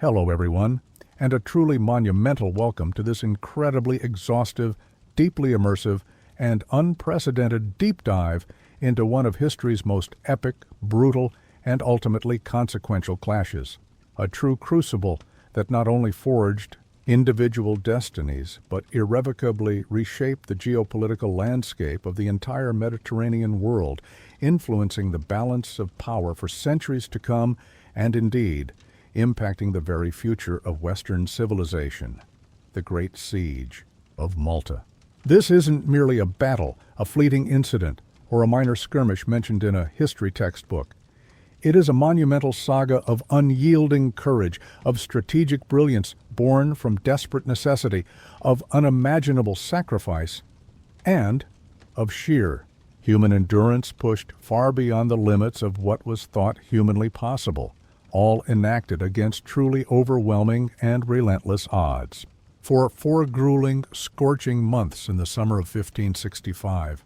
Hello, everyone, and a truly monumental welcome to this incredibly exhaustive, deeply immersive, and unprecedented deep dive into one of history's most epic, brutal, and ultimately consequential clashes. A true crucible that not only forged individual destinies, but irrevocably reshaped the geopolitical landscape of the entire Mediterranean world, influencing the balance of power for centuries to come, and indeed, impacting the very future of Western civilization, the Great Siege of Malta. This isn't merely a battle, a fleeting incident, or a minor skirmish mentioned in a history textbook. It is a monumental saga of unyielding courage, of strategic brilliance born from desperate necessity, of unimaginable sacrifice, and of sheer human endurance pushed far beyond the limits of what was thought humanly possible, all enacted against truly overwhelming and relentless odds. For 4 grueling, scorching months in the summer of 1565,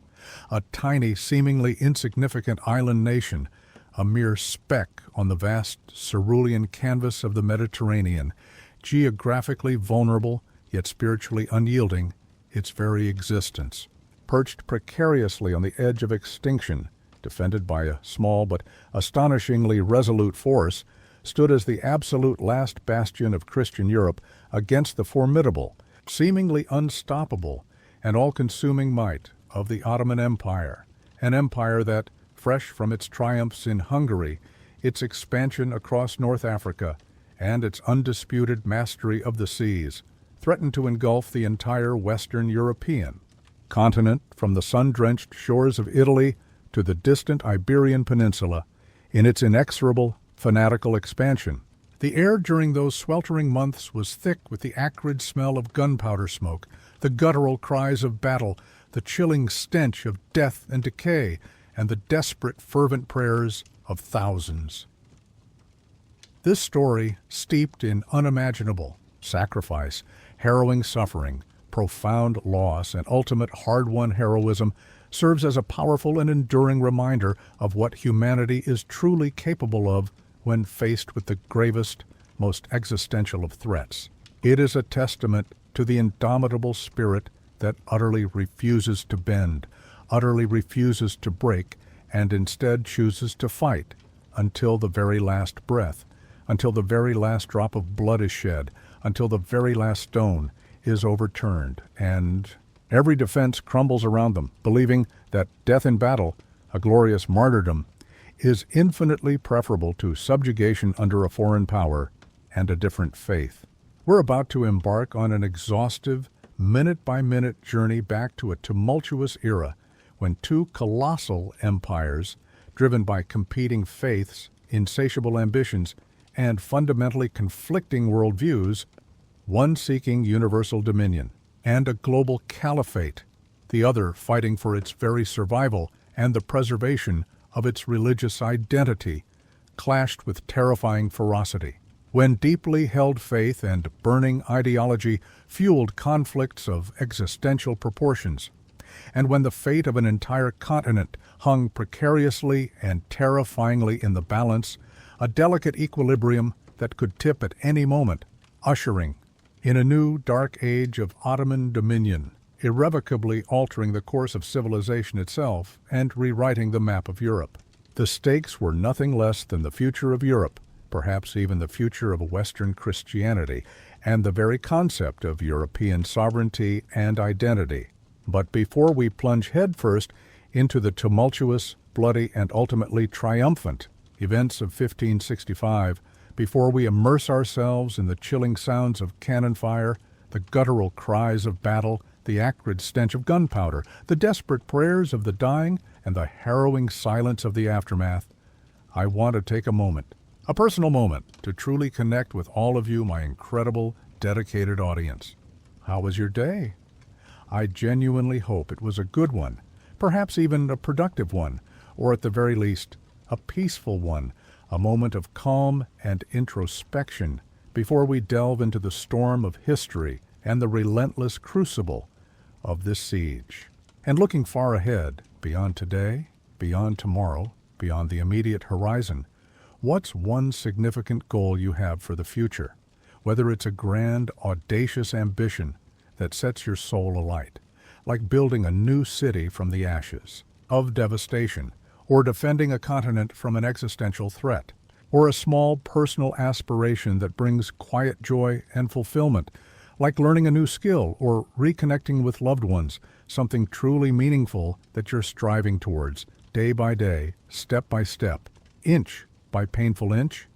a tiny, seemingly insignificant island nation, a mere speck on the vast cerulean canvas of the Mediterranean, geographically vulnerable yet spiritually unyielding, its very existence, perched precariously on the edge of extinction, defended by a small but astonishingly resolute force, stood as the absolute last bastion of Christian Europe against the formidable, seemingly unstoppable, and all-consuming might of the Ottoman Empire, an empire that, fresh from its triumphs in Hungary, its expansion across North Africa, and its undisputed mastery of the seas, threatened to engulf the entire Western European continent from the sun-drenched shores of Italy to the distant Iberian Peninsula in its inexorable, fanatical expansion. The air during those sweltering months was thick with the acrid smell of gunpowder smoke, the guttural cries of battle, the chilling stench of death and decay, and the desperate, fervent prayers of thousands. This story, steeped in unimaginable sacrifice, harrowing suffering, profound loss, and ultimate hard-won heroism, serves as a powerful and enduring reminder of what humanity is truly capable of when faced with the gravest, most existential of threats. It is a testament to the indomitable spirit that utterly refuses to bend, utterly refuses to break, and instead chooses to fight until the very last breath, until the very last drop of blood is shed, until the very last stone is overturned, and every defense crumbles around them, believing that death in battle, a glorious martyrdom, is infinitely preferable to subjugation under a foreign power and a different faith. We're about to embark on an exhaustive, minute-by-minute journey back to a tumultuous era when 2 colossal empires, driven by competing faiths, insatiable ambitions, and fundamentally conflicting worldviews, one seeking universal dominion and a global caliphate, the other fighting for its very survival and the preservation of its religious identity, clashed with terrifying ferocity. When deeply held faith and burning ideology fueled conflicts of existential proportions, and when the fate of an entire continent hung precariously and terrifyingly in the balance, a delicate equilibrium that could tip at any moment, ushering in a new dark age of Ottoman dominion, irrevocably altering the course of civilization itself and rewriting the map of Europe. The stakes were nothing less than the future of Europe, perhaps even the future of Western Christianity, and the very concept of European sovereignty and identity. But before we plunge headfirst into the tumultuous, bloody, and ultimately triumphant events of 1565, before we immerse ourselves in the chilling sounds of cannon fire, the guttural cries of battle, the acrid stench of gunpowder, the desperate prayers of the dying, and the harrowing silence of the aftermath, I want to take a moment, a personal moment, to truly connect with all of you, my incredible, dedicated audience. How was your day? I genuinely hope it was a good one, perhaps even a productive one, or at the very least, a peaceful one, a moment of calm and introspection before we delve into the storm of history and the relentless crucible of this siege. And looking far ahead, beyond today, beyond tomorrow, beyond the immediate horizon, what's one significant goal you have for the future? whether it's a grand, audacious ambition that sets your soul alight, like building a new city from the ashes of devastation, or defending a continent from an existential threat, or a small personal aspiration that brings quiet joy and fulfillment, like learning a new skill or reconnecting with loved ones, something truly meaningful that you're striving towards, day by day, step by step, inch by painful inch?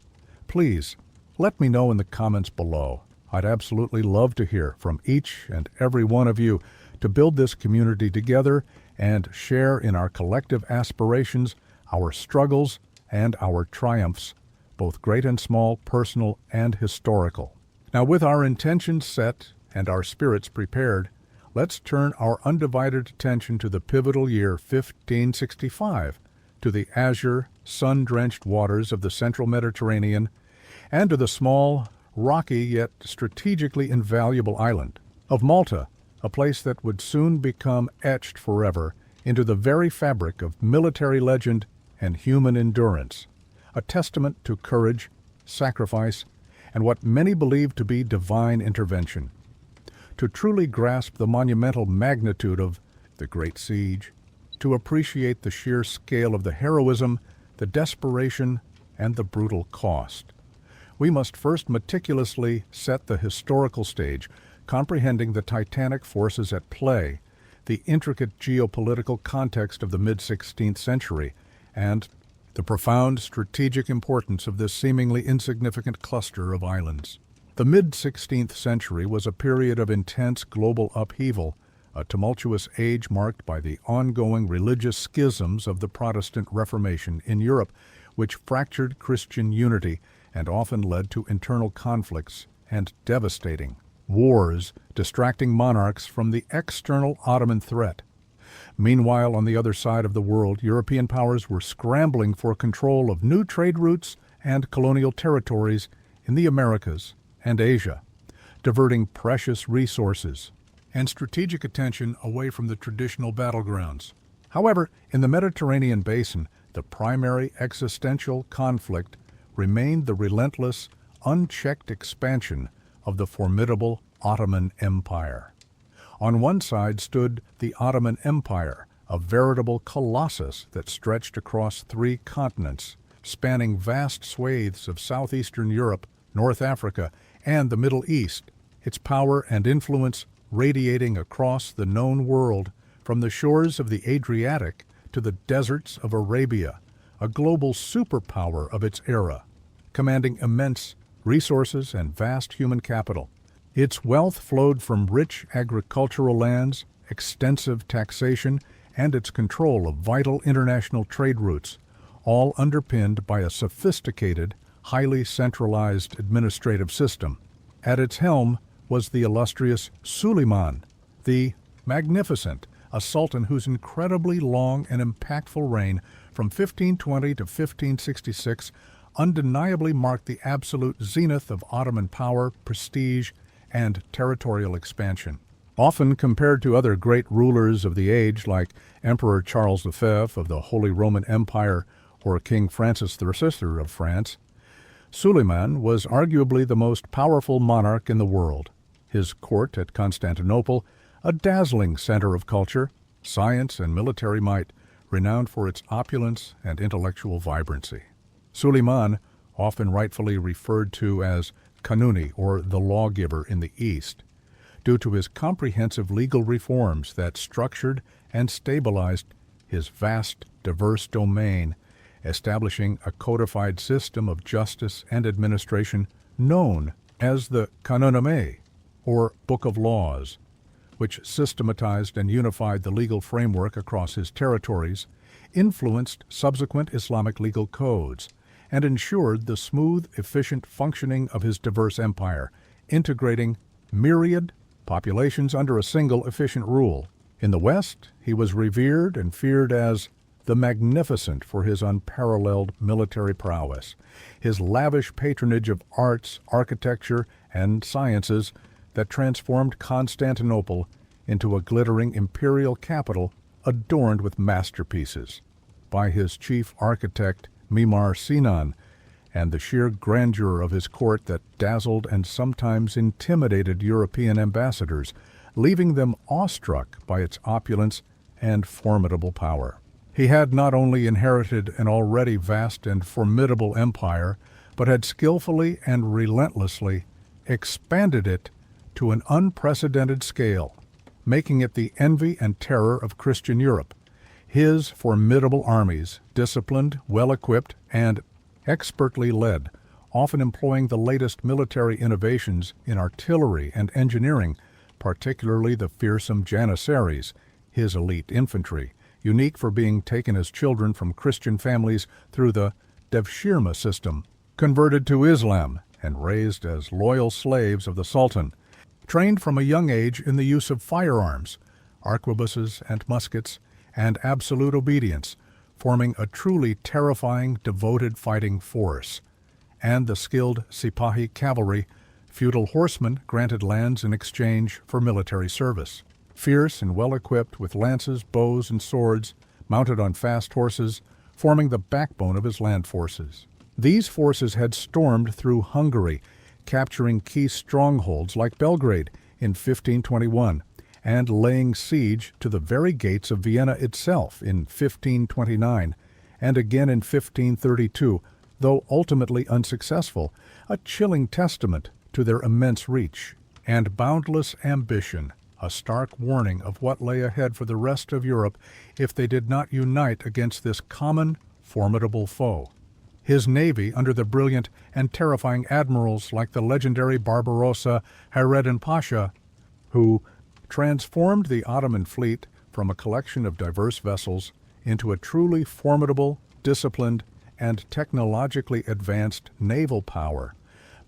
Please, let me know in the comments below. I'd absolutely love to hear from each and every one of you to build this community together and share in our collective aspirations, our struggles, and our triumphs, both great and small, personal and historical. Now, with our intentions set and our spirits prepared, let's turn our undivided attention to the pivotal year 1565, to the azure, sun-drenched waters of the central Mediterranean, and to the small, rocky yet strategically invaluable island of Malta, a place that would soon become etched forever into the very fabric of military legend and human endurance, a testament to courage, sacrifice, and what many believe to be divine intervention. To truly grasp the monumental magnitude of the Great Siege, to appreciate the sheer scale of the heroism, the desperation, and the brutal cost, we must first meticulously set the historical stage, comprehending the titanic forces at play, the intricate geopolitical context of the mid-16th century, and the profound strategic importance of this seemingly insignificant cluster of islands. The mid-16th century was a period of intense global upheaval, a tumultuous age marked by the ongoing religious schisms of the Protestant Reformation in Europe, which fractured Christian unity and often led to internal conflicts and devastating wars, distracting monarchs from the external Ottoman threat. Meanwhile, on the other side of the world, European powers were scrambling for control of new trade routes and colonial territories in the Americas and Asia, diverting precious resources and strategic attention away from the traditional battlegrounds. However, in the Mediterranean basin, the primary existential conflict remained the relentless, unchecked expansion of the formidable Ottoman Empire. On one side stood the Ottoman Empire, a veritable colossus that stretched across 3 continents, spanning vast swathes of southeastern Europe, North Africa, and the Middle East, its power and influence radiating across the known world, from the shores of the Adriatic to the deserts of Arabia, a global superpower of its era, commanding immense resources and vast human capital. Its wealth flowed from rich agricultural lands, extensive taxation, and its control of vital international trade routes, all underpinned by a sophisticated, highly centralized administrative system. At its helm was the illustrious Suleiman, the Magnificent, a sultan whose incredibly long and impactful reign from 1520 to 1566 undeniably marked the absolute zenith of Ottoman power, prestige, and territorial expansion. Often compared to other great rulers of the age like Emperor Charles V of the Holy Roman Empire or King Francis VI of France, Suleiman was arguably the most powerful monarch in the world. His court at Constantinople, a dazzling center of culture, science, and military might, renowned for its opulence and intellectual vibrancy. Suleiman, often rightfully referred to as Kanuni, or the lawgiver in the East, due to his comprehensive legal reforms that structured and stabilized his vast, diverse domain, establishing a codified system of justice and administration known as the Canoname, or Book of Laws, which systematized and unified the legal framework across his territories, influenced subsequent Islamic legal codes, and ensured the smooth, efficient functioning of his diverse empire, integrating myriad populations under a single efficient rule. In the West, he was revered and feared as the Magnificent for his unparalleled military prowess, his lavish patronage of arts, architecture, and sciences that transformed Constantinople into a glittering imperial capital adorned with masterpieces by his chief architect Mimar Sinan and the sheer grandeur of his court that dazzled and sometimes intimidated European ambassadors, leaving them awestruck by its opulence and formidable power. He had not only inherited an already vast and formidable empire, but had skillfully and relentlessly expanded it to an unprecedented scale, making it the envy and terror of Christian Europe. His formidable armies, disciplined, well-equipped, and expertly led, often employing the latest military innovations in artillery and engineering, particularly the fearsome Janissaries, his elite infantry, unique for being taken as children from Christian families through the Devshirme system, converted to Islam, and raised as loyal slaves of the Sultan, trained from a young age in the use of firearms, arquebuses and muskets, and absolute obedience, forming a truly terrifying, devoted fighting force. And the skilled Sipahi cavalry, feudal horsemen granted lands in exchange for military service. Fierce and well-equipped with lances, bows, and swords, mounted on fast horses, forming the backbone of his land forces. These forces had stormed through Hungary, capturing key strongholds like Belgrade in 1521, and laying siege to the very gates of Vienna itself in 1529, and again in 1532, though ultimately unsuccessful, a chilling testament to their immense reach and boundless ambition, a stark warning of what lay ahead for the rest of Europe if they did not unite against this common, formidable foe. His navy, under the brilliant and terrifying admirals like the legendary Barbarossa, Hayreddin Pasha, who transformed the Ottoman fleet from a collection of diverse vessels into a truly formidable, disciplined, and technologically advanced naval power,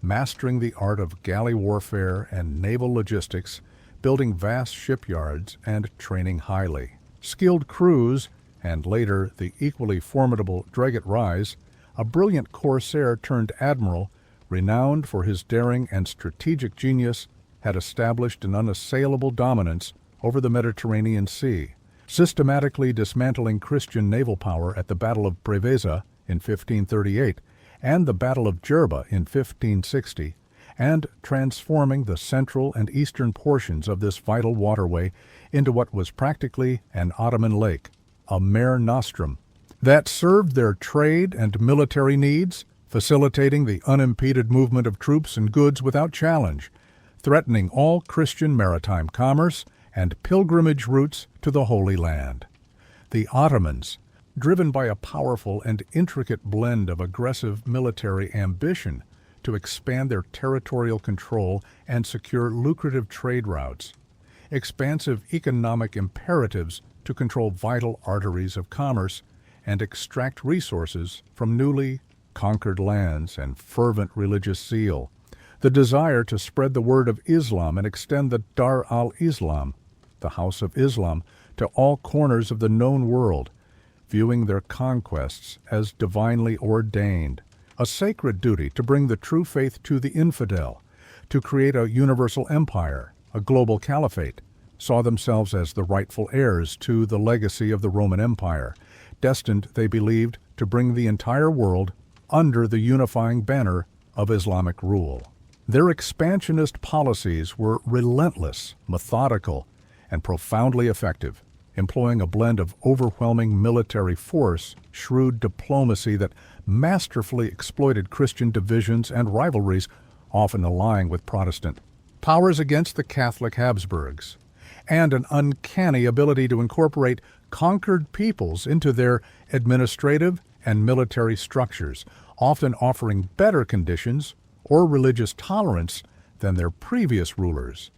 mastering the art of galley warfare and naval logistics, building vast shipyards and training highly skilled crews, and later the equally formidable Dreget Rise, a brilliant corsair turned admiral, renowned for his daring and strategic genius, had established an unassailable dominance over the Mediterranean Sea, systematically dismantling Christian naval power at the Battle of Preveza in 1538 and the Battle of Jerba in 1560, and transforming the central and eastern portions of this vital waterway into what was practically an Ottoman lake, a mare nostrum, that served their trade and military needs, facilitating the unimpeded movement of troops and goods without challenge, threatening all Christian maritime commerce and pilgrimage routes to the Holy Land. The Ottomans, driven by a powerful and intricate blend of aggressive military ambition to expand their territorial control and secure lucrative trade routes, expansive economic imperatives to control vital arteries of commerce and extract resources from newly conquered lands, and fervent religious zeal, the desire to spread the word of Islam and extend the Dar al-Islam, the House of Islam, to all corners of the known world, viewing their conquests as divinely ordained, a sacred duty to bring the true faith to the infidel, to create a universal empire, a global caliphate, saw themselves as the rightful heirs to the legacy of the Roman Empire, destined, they believed, to bring the entire world under the unifying banner of Islamic rule. Their expansionist policies were relentless, methodical, and profoundly effective, employing a blend of overwhelming military force, shrewd diplomacy that masterfully exploited Christian divisions and rivalries, often allying with Protestant powers against the Catholic Habsburgs, and an uncanny ability to incorporate conquered peoples into their administrative and military structures, often offering better conditions or religious tolerance than their previous rulers,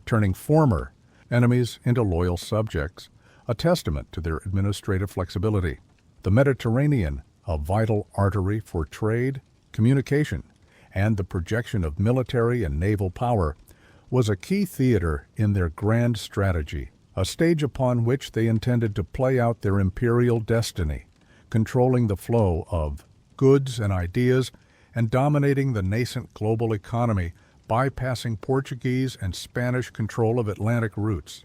turning former enemies into loyal subjects, a testament to their administrative flexibility. The Mediterranean, a vital artery for trade, communication, and the projection of military and naval power, was a key theater in their grand strategy, a stage upon which they intended to play out their imperial destiny, controlling the flow of goods and ideas and dominating the nascent global economy, bypassing Portuguese and Spanish control of Atlantic routes.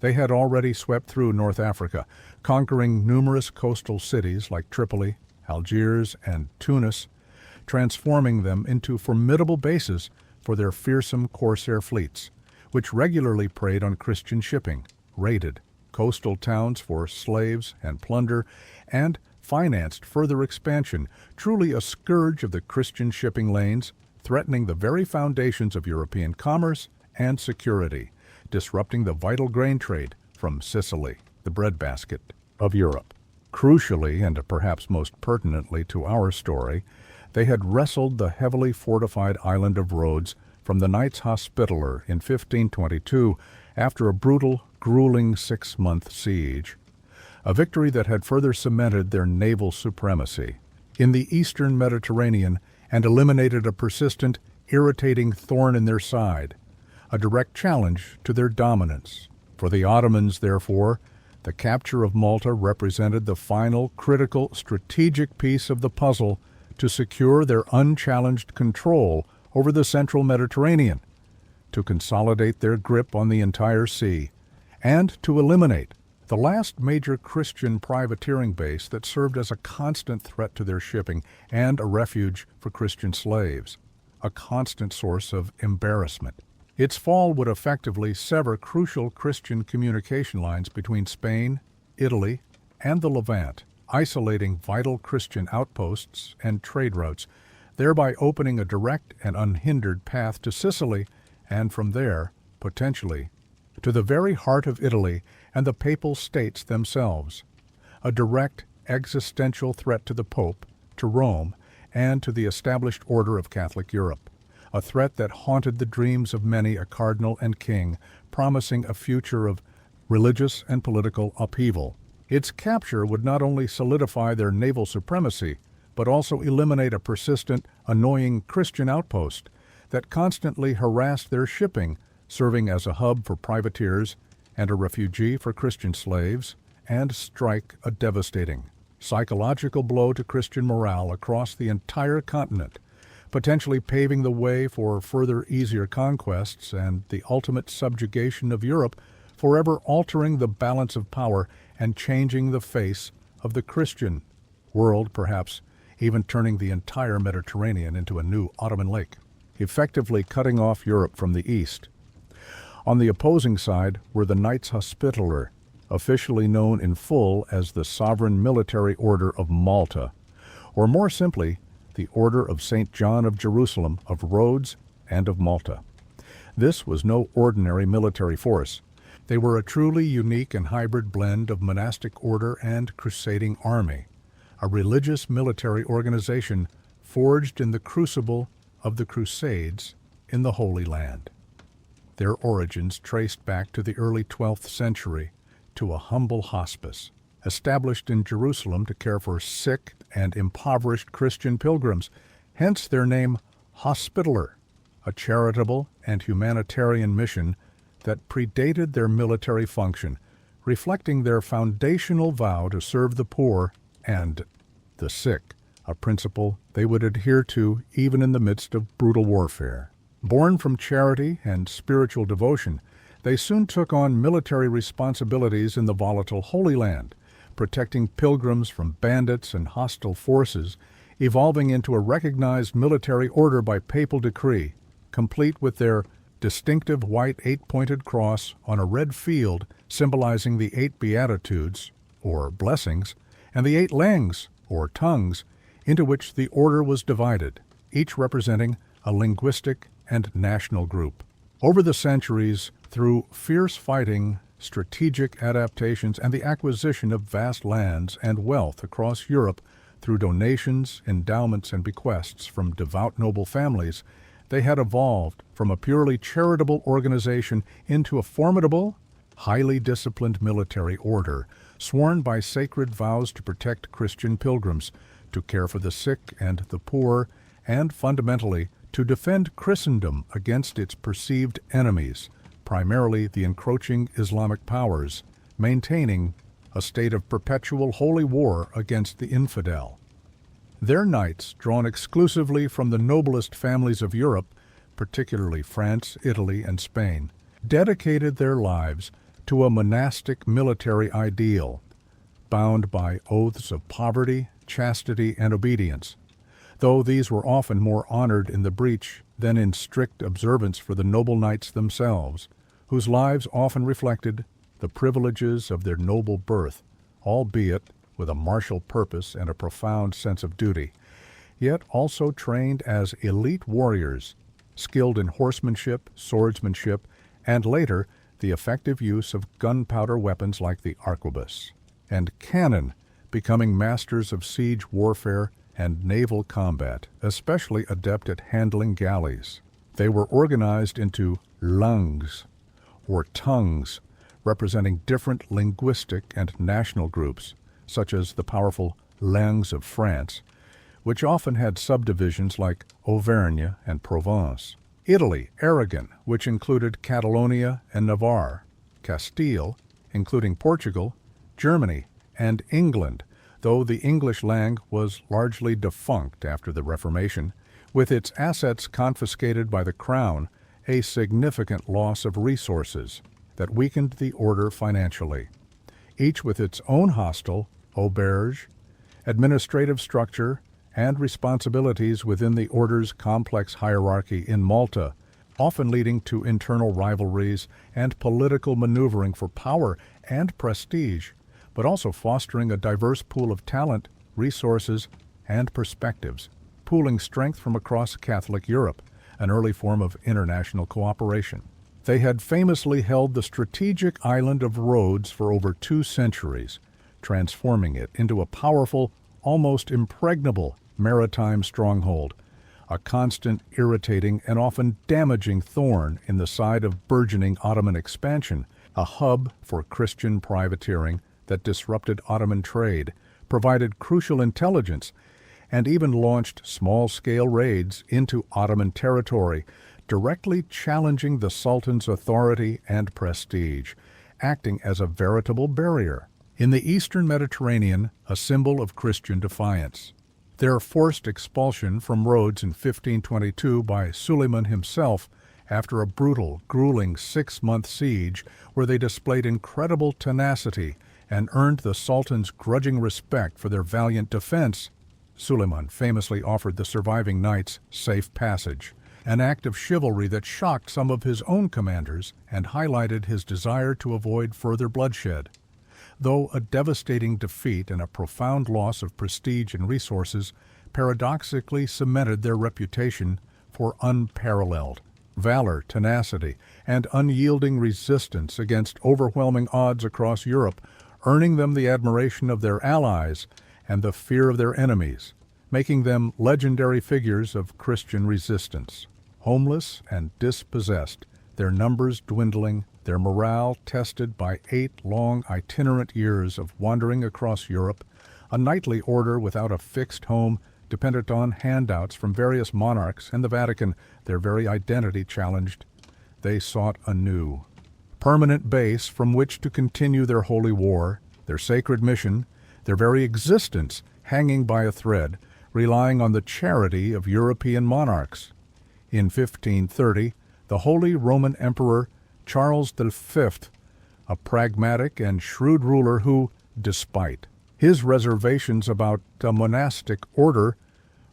They had already swept through North Africa, conquering numerous coastal cities like Tripoli, Algiers, and Tunis, transforming them into formidable bases for their fearsome corsair fleets, which regularly preyed on Christian shipping, raided coastal towns for slaves and plunder, and financed further expansion, truly a scourge of the Christian shipping lanes, threatening the very foundations of European commerce and security, disrupting the vital grain trade from Sicily, the breadbasket of Europe. Crucially, and perhaps most pertinently to our story, they had wrestled the heavily fortified island of Rhodes from the Knights Hospitaller in 1522 after a brutal, grueling 6-month siege, a victory that had further cemented their naval supremacy in the eastern Mediterranean and eliminated a persistent, irritating thorn in their side, a direct challenge to their dominance. For the Ottomans, therefore, the capture of Malta represented the final, critical, strategic piece of the puzzle to secure their unchallenged control over the central Mediterranean, to consolidate their grip on the entire sea, and to eliminate the last major Christian privateering base that served as a constant threat to their shipping and a refuge for Christian slaves, a constant source of embarrassment. Its fall would effectively sever crucial Christian communication lines between Spain, Italy, and the Levant, isolating vital Christian outposts and trade routes, thereby opening a direct and unhindered path to Sicily, and from there, potentially, to the very heart of Italy and the Papal States themselves, a direct existential threat to the Pope, to Rome, and to the established order of Catholic Europe, a threat that haunted the dreams of many a cardinal and king, promising a future of religious and political upheaval. Its capture would not only solidify their naval supremacy, but also eliminate a persistent, annoying Christian outpost that constantly harassed their shipping, serving as a hub for privateers and a refuge for Christian slaves, and strike a devastating psychological blow to Christian morale across the entire continent, potentially paving the way for further easier conquests and the ultimate subjugation of Europe, forever altering the balance of power and changing the face of the Christian world, perhaps even turning the entire Mediterranean into a new Ottoman lake, effectively cutting off Europe from the east. On the opposing side were the Knights Hospitaller, officially known in full as the Sovereign Military Order of Malta, or more simply, the Order of St. John of Jerusalem, of Rhodes, and of Malta. This was no ordinary military force. They were a truly unique and hybrid blend of monastic order and crusading army, a religious military organization forged in the crucible of the Crusades in the Holy Land. Their origins traced back to the early 12th century, to a humble hospice, established in Jerusalem to care for sick and impoverished Christian pilgrims, hence their name Hospitaller, a charitable and humanitarian mission that predated their military function, reflecting their foundational vow to serve the poor and the sick, a principle they would adhere to even in the midst of brutal warfare. Born from charity and spiritual devotion, they soon took on military responsibilities in the volatile Holy Land, protecting pilgrims from bandits and hostile forces, evolving into a recognized military order by papal decree, complete with their distinctive white 8-pointed cross on a red field symbolizing the 8 Beatitudes, or blessings, and the 8 langues, or tongues, into which the order was divided, each representing a linguistic and national group. Over the centuries, through fierce fighting, strategic adaptations, and the acquisition of vast lands and wealth across Europe through donations, endowments, and bequests from devout noble families, they had evolved from a purely charitable organization into a formidable, highly disciplined military order, sworn by sacred vows to protect Christian pilgrims, to care for the sick and the poor, and fundamentally, to defend Christendom against its perceived enemies, primarily the encroaching Islamic powers, maintaining a state of perpetual holy war against the infidel. Their knights, drawn exclusively from the noblest families of Europe, particularly France, Italy, and Spain, dedicated their lives to a monastic military ideal, bound by oaths of poverty, chastity, and obedience. though these were often more honored in the breach than in strict observance for the noble knights themselves, whose lives often reflected the privileges of their noble birth, albeit with a martial purpose and a profound sense of duty, yet also trained as elite warriors, skilled in horsemanship, swordsmanship, and later the effective use of gunpowder weapons like the arquebus, and cannon, becoming masters of siege warfare and naval combat, especially adept at handling galleys. They were organized into langues, or tongues, representing different linguistic and national groups, such as the powerful langues of France, which often had subdivisions like Auvergne and Provence. Italy, Aragon, which included Catalonia and Navarre, Castile, including Portugal, Germany, and England, though the English langue was largely defunct after the Reformation, with its assets confiscated by the crown, a significant loss of resources that weakened the order financially, each with its own hostel, auberge, administrative structure, and responsibilities within the order's complex hierarchy in Malta, often leading to internal rivalries and political maneuvering for power and prestige, but also fostering a diverse pool of talent, resources, and perspectives, pooling strength from across Catholic Europe, an early form of international cooperation. They had famously held the strategic island of Rhodes for over 2 centuries, transforming it into a powerful, almost impregnable maritime stronghold, a constant, irritating, and often damaging thorn in the side of burgeoning Ottoman expansion, a hub for Christian privateering that disrupted Ottoman trade, provided crucial intelligence, and even launched small-scale raids into Ottoman territory, directly challenging the Sultan's authority and prestige, acting as a veritable barrier. In the eastern Mediterranean, a symbol of Christian defiance. Their forced expulsion from Rhodes in 1522 by Suleiman himself after a brutal, grueling 6-month siege where they displayed incredible tenacity and earned the Sultan's grudging respect for their valiant defense. Suleiman famously offered the surviving knights safe passage, an act of chivalry that shocked some of his own commanders and highlighted his desire to avoid further bloodshed. Though a devastating defeat and a profound loss of prestige and resources paradoxically cemented their reputation for unparalleled valor, tenacity, and unyielding resistance against overwhelming odds across Europe, earning them the admiration of their allies and the fear of their enemies, making them legendary figures of Christian resistance. Homeless and dispossessed, their numbers dwindling, their morale tested by 8 long itinerant years of wandering across Europe, a knightly order without a fixed home, dependent on handouts from various monarchs and the Vatican, their very identity challenged, they sought a new, permanent base from which to continue their holy war, their sacred mission, their very existence hanging by a thread, relying on the charity of European monarchs. In 1530, the Holy Roman Emperor Charles V, a pragmatic and shrewd ruler who, despite his reservations about a monastic order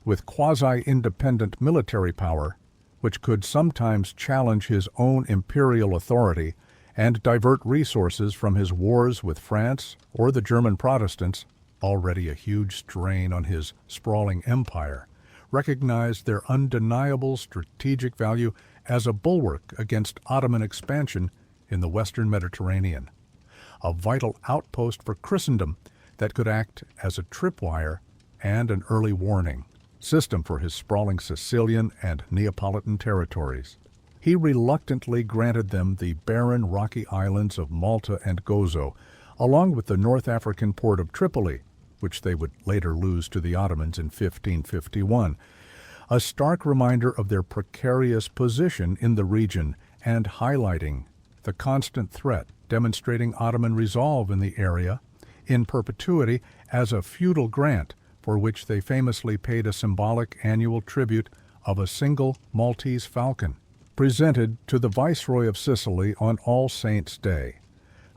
with quasi-independent military power, which could sometimes challenge his own imperial authority and divert resources from his wars with France or the German Protestants, already a huge strain on his sprawling empire, recognized their undeniable strategic value as a bulwark against Ottoman expansion in the Western Mediterranean, a vital outpost for Christendom that could act as a tripwire and an early warning system for his sprawling Sicilian and Neapolitan territories. He reluctantly granted them the barren rocky islands of Malta and Gozo, along with the North African port of Tripoli, which they would later lose to the Ottomans in 1551, a stark reminder of their precarious position in the region and highlighting the constant threat, demonstrating Ottoman resolve in the area in perpetuity as a feudal grant for which they famously paid a symbolic annual tribute of a single Maltese falcon, presented to the Viceroy of Sicily on All Saints' Day,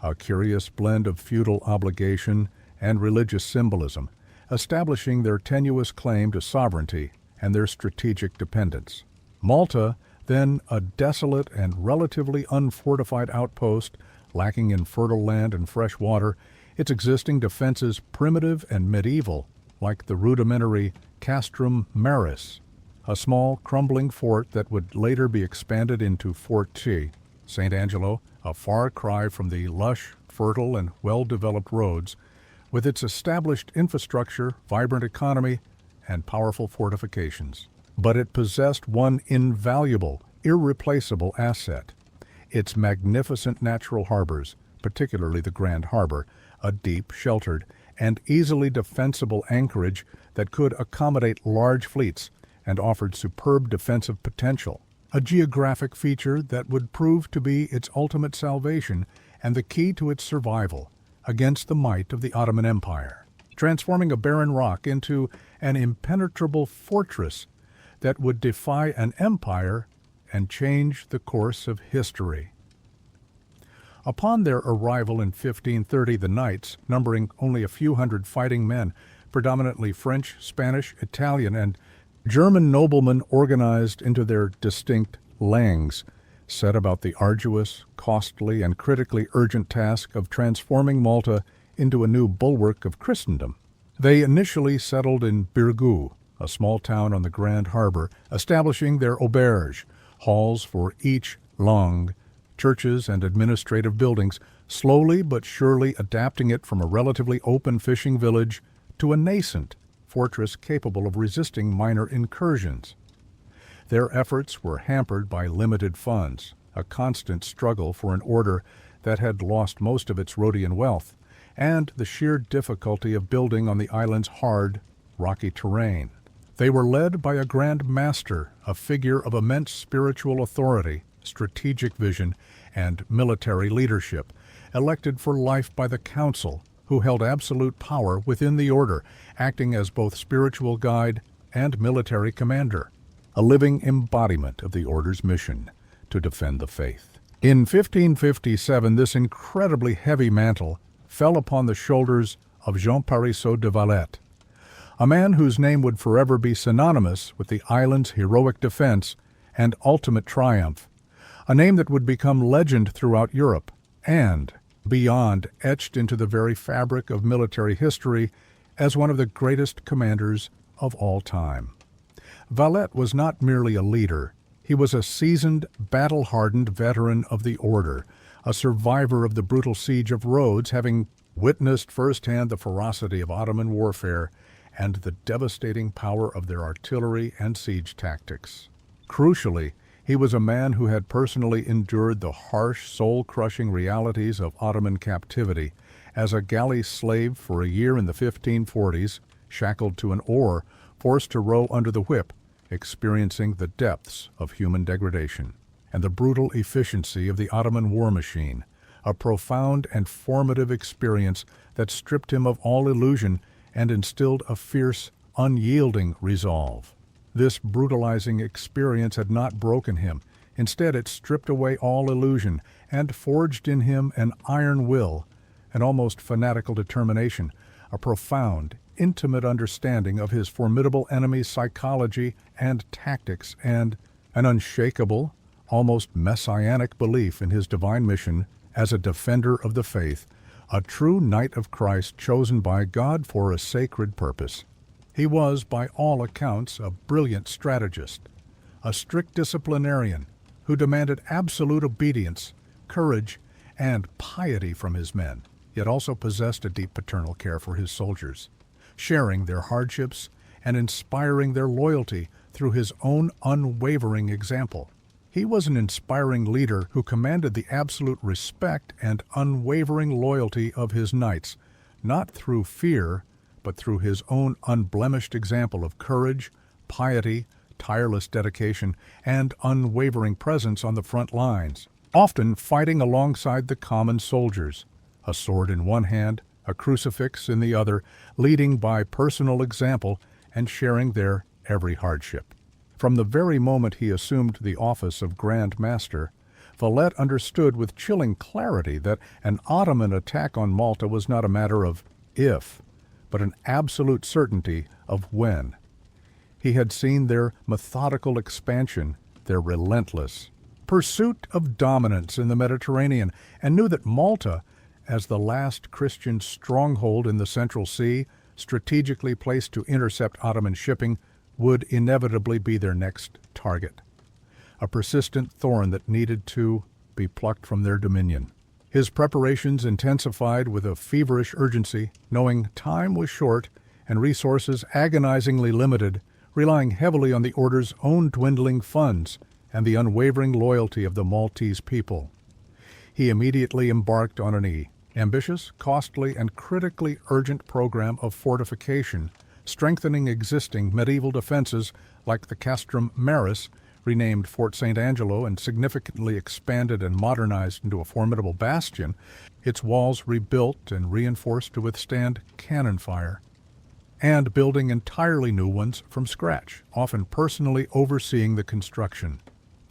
a curious blend of feudal obligation and religious symbolism, establishing their tenuous claim to sovereignty and their strategic dependence. Malta, then a desolate and relatively unfortified outpost, lacking in fertile land and fresh water, its existing defenses primitive and medieval, like the rudimentary Castrum Maris, a small, crumbling fort that would later be expanded into Fort T. St. Angelo, a far cry from the lush, fertile, and well-developed roads, with its established infrastructure, vibrant economy, and powerful fortifications. But it possessed one invaluable, irreplaceable asset: its magnificent natural harbors, particularly the Grand Harbor, a deep, sheltered, and easily defensible anchorage that could accommodate large fleets and offered superb defensive potential, a geographic feature that would prove to be its ultimate salvation and the key to its survival against the might of the Ottoman Empire, transforming a barren rock into an impenetrable fortress that would defy an empire and change the course of history. Upon their arrival in 1530, the knights, numbering only a few hundred fighting men, predominantly French, Spanish, Italian, and German noblemen organized into their distinct langues, set about the arduous, costly, and critically urgent task of transforming Malta into a new bulwark of Christendom. They initially settled in Birgu, a small town on the Grand Harbor, establishing their auberge, halls for each langue, churches and administrative buildings, slowly but surely adapting it from a relatively open fishing village to a nascent fortress capable of resisting minor incursions. Their efforts were hampered by limited funds, a constant struggle for an order that had lost most of its Rhodian wealth, and the sheer difficulty of building on the island's hard, rocky terrain. They were led by a Grand Master, a figure of immense spiritual authority, strategic vision, and military leadership, elected for life by the Council, who held absolute power within the order, acting as both spiritual guide and military commander, a living embodiment of the order's mission to defend the faith. In 1557, this incredibly heavy mantle fell upon the shoulders of Jean Parisot de Valette, a man whose name would forever be synonymous with the island's heroic defense and ultimate triumph, a name that would become legend throughout Europe and, beyond, etched into the very fabric of military history as one of the greatest commanders of all time. Valette was not merely a leader. He was a seasoned, battle-hardened veteran of the order, a survivor of the brutal siege of Rhodes, having witnessed firsthand the ferocity of Ottoman warfare and the devastating power of their artillery and siege tactics. Crucially, he was a man who had personally endured the harsh, soul-crushing realities of Ottoman captivity as a galley slave for a year in the 1540s, shackled to an oar, forced to row under the whip, experiencing the depths of human degradation and the brutal efficiency of the Ottoman war machine, a profound and formative experience that stripped him of all illusion and instilled a fierce, unyielding resolve. This brutalizing experience had not broken him. Instead, it stripped away all illusion and forged in him an iron will, an almost fanatical determination, a profound, intimate understanding of his formidable enemy's psychology and tactics, and an unshakable, almost messianic belief in his divine mission as a defender of the faith, a true knight of Christ chosen by God for a sacred purpose. He was, by all accounts, a brilliant strategist, a strict disciplinarian who demanded absolute obedience, courage, and piety from his men, yet also possessed a deep paternal care for his soldiers, sharing their hardships and inspiring their loyalty through his own unwavering example. He was an inspiring leader who commanded the absolute respect and unwavering loyalty of his knights, not through fear, but through his own unblemished example of courage, piety, tireless dedication, and unwavering presence on the front lines, often fighting alongside the common soldiers, a sword in one hand, a crucifix in the other, leading by personal example and sharing their every hardship. From the very moment he assumed the office of Grand Master, Valette understood with chilling clarity that an Ottoman attack on Malta was not a matter of if, but an absolute certainty of when. He had seen their methodical expansion, their relentless pursuit of dominance in the Mediterranean, and knew that Malta, as the last Christian stronghold in the Central Sea, strategically placed to intercept Ottoman shipping, would inevitably be their next target. A persistent thorn that needed to be plucked from their dominion. His preparations intensified with a feverish urgency, knowing time was short and resources agonizingly limited, relying heavily on the order's own dwindling funds and the unwavering loyalty of the Maltese people. He immediately embarked on an ambitious, costly, and critically urgent program of fortification, strengthening existing medieval defenses like the Castrum Maris, renamed Fort St. Angelo and significantly expanded and modernized into a formidable bastion, its walls rebuilt and reinforced to withstand cannon fire, and building entirely new ones from scratch, often personally overseeing the construction,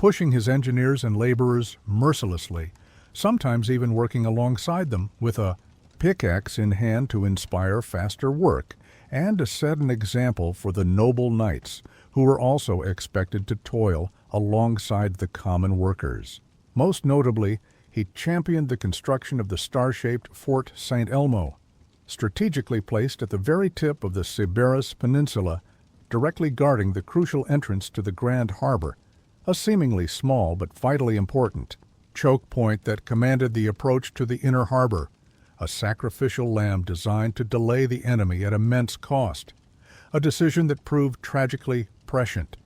pushing his engineers and laborers mercilessly, sometimes even working alongside them with a pickaxe in hand to inspire faster work and to set an example for the noble knights who were also expected to toil alongside the common workers. Most notably, he championed the construction of the star-shaped Fort St. Elmo, strategically placed at the very tip of the Sybaris Peninsula, directly guarding the crucial entrance to the Grand Harbor, a seemingly small but vitally important choke point that commanded the approach to the inner harbor, a sacrificial lamb designed to delay the enemy at immense cost, a decision that proved tragically prescient.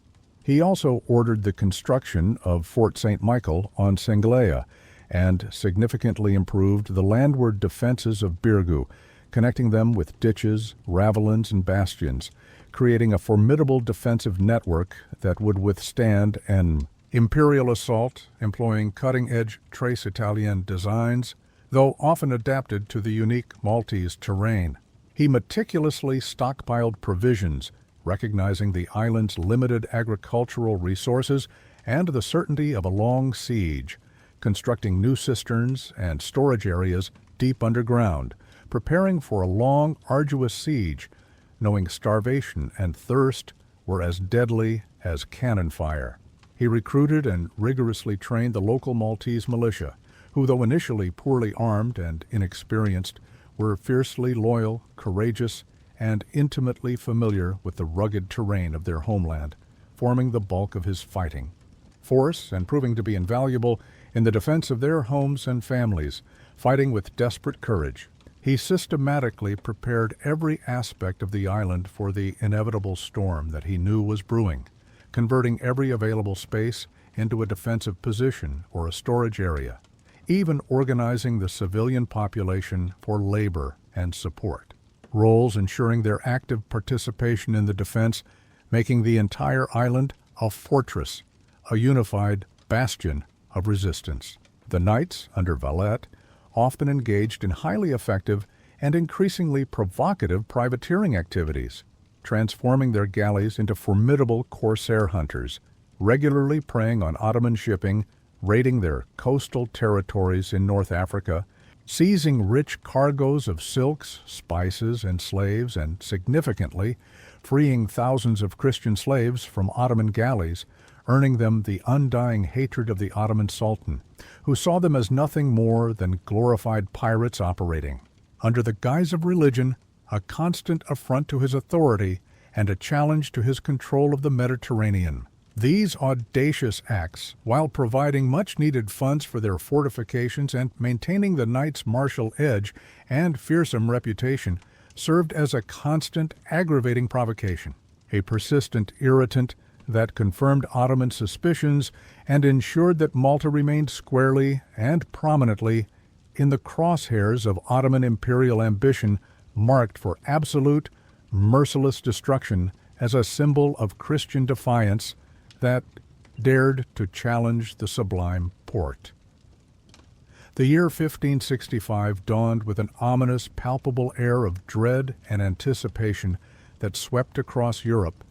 He also ordered the construction of Fort St. Michael on Senglea and significantly improved the landward defenses of Birgu, connecting them with ditches, ravelins, and bastions, creating a formidable defensive network that would withstand an imperial assault employing cutting-edge Trace Italian designs, though often adapted to the unique Maltese terrain. He meticulously stockpiled provisions, recognizing the island's limited agricultural resources and the certainty of a long siege, constructing new cisterns and storage areas deep underground, preparing for a long, arduous siege, knowing starvation and thirst were as deadly as cannon fire. He recruited and rigorously trained the local Maltese militia, who, though initially poorly armed and inexperienced, were fiercely loyal, courageous, and intimately familiar with the rugged terrain of their homeland, forming the bulk of his fighting force and proving to be invaluable in the defense of their homes and families, fighting with desperate courage. He systematically prepared every aspect of the island for the inevitable storm that he knew was brewing, converting every available space into a defensive position or a storage area, even organizing the civilian population for labor and support, roles ensuring their active participation in the defense, making the entire island a fortress, a unified bastion of resistance. The knights, under Valette, often engaged in highly effective and increasingly provocative privateering activities, transforming their galleys into formidable corsair hunters, regularly preying on Ottoman shipping, raiding their coastal territories in North Africa, seizing rich cargoes of silks, spices, and slaves, and significantly freeing thousands of Christian slaves from Ottoman galleys, earning them the undying hatred of the Ottoman Sultan, who saw them as nothing more than glorified pirates operating, under the guise of religion, a constant affront to his authority and a challenge to his control of the Mediterranean. These audacious acts, while providing much-needed funds for their fortifications and maintaining the knights' martial edge and fearsome reputation, served as a constant, aggravating provocation, a persistent irritant that confirmed Ottoman suspicions and ensured that Malta remained squarely and prominently in the crosshairs of Ottoman imperial ambition, marked for absolute, merciless destruction as a symbol of Christian defiance that dared to challenge the Sublime Porte. The year 1565 dawned with an ominous, palpable air of dread and anticipation that swept across Europe,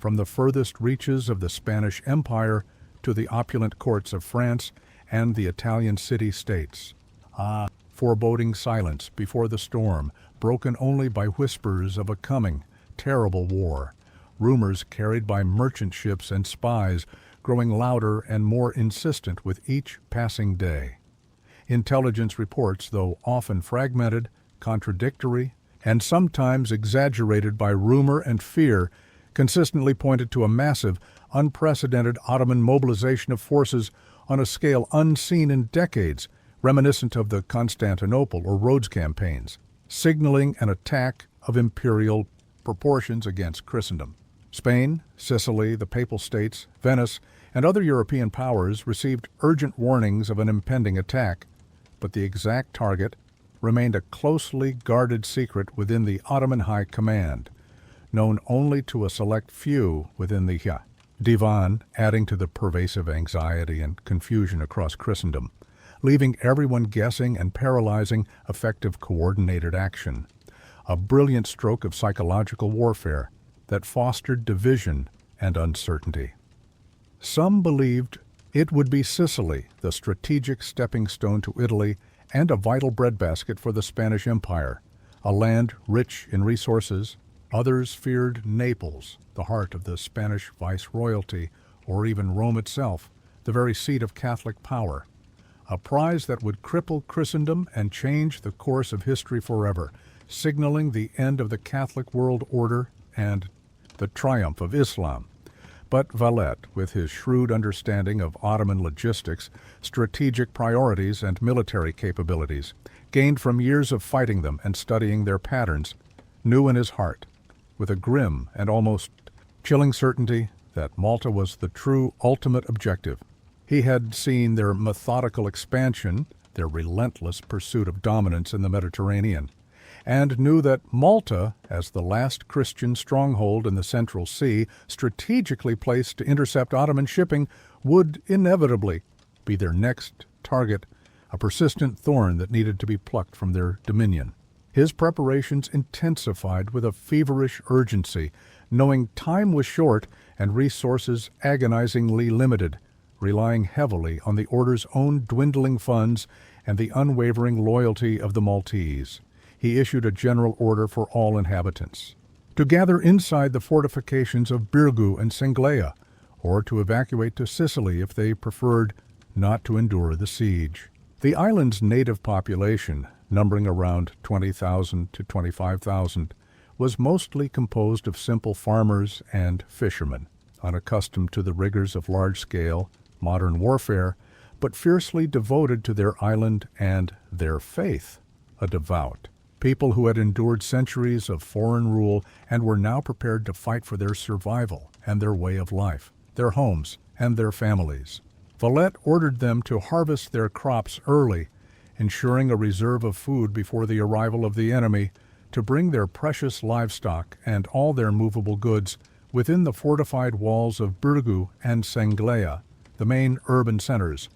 from the furthest reaches of the Spanish Empire to the opulent courts of France and the Italian city-states. Ah, foreboding silence before the storm, broken only by whispers of a coming, terrible war, rumors carried by merchant ships and spies growing louder and more insistent with each passing day. Intelligence reports, though often fragmented, contradictory, and sometimes exaggerated by rumor and fear, consistently pointed to a massive, unprecedented Ottoman mobilization of forces on a scale unseen in decades, reminiscent of the Constantinople or Rhodes campaigns, signaling an attack of imperial proportions against Christendom. Spain, Sicily, the Papal States, Venice, and other European powers received urgent warnings of an impending attack, but the exact target remained a closely guarded secret within the Ottoman High Command, known only to a select few within the Divan, adding to the pervasive anxiety and confusion across Christendom, leaving everyone guessing and paralyzing effective coordinated action. A brilliant stroke of psychological warfare that fostered division and uncertainty. Some believed it would be Sicily, the strategic stepping stone to Italy and a vital breadbasket for the Spanish Empire, a land rich in resources. Others feared Naples, the heart of the Spanish viceroyalty, or even Rome itself, the very seat of Catholic power, a prize that would cripple Christendom and change the course of history forever, signaling the end of the Catholic world order and the triumph of Islam. But Valette, with his shrewd understanding of Ottoman logistics, strategic priorities, and military capabilities, gained from years of fighting them and studying their patterns, knew in his heart, with a grim and almost chilling certainty, that Malta was the true ultimate objective. He had seen their methodical expansion, their relentless pursuit of dominance in the Mediterranean, and knew that Malta, as the last Christian stronghold in the Central Sea, strategically placed to intercept Ottoman shipping, would inevitably be their next target, a persistent thorn that needed to be plucked from their dominion. His preparations intensified with a feverish urgency, knowing time was short and resources agonizingly limited, relying heavily on the order's own dwindling funds and the unwavering loyalty of the Maltese. He issued a general order for all inhabitants to gather inside the fortifications of Birgu and Senglea, or to evacuate to Sicily if they preferred not to endure the siege. The island's native population, numbering around 20,000 to 25,000, was mostly composed of simple farmers and fishermen, unaccustomed to the rigors of large-scale, modern warfare, but fiercely devoted to their island and their faith, a devout people who had endured centuries of foreign rule and were now prepared to fight for their survival and their way of life, their homes, and their families. Valette ordered them to harvest their crops early, ensuring a reserve of food before the arrival of the enemy, to bring their precious livestock and all their movable goods within the fortified walls of Birgu and Senglea, the main urban centers,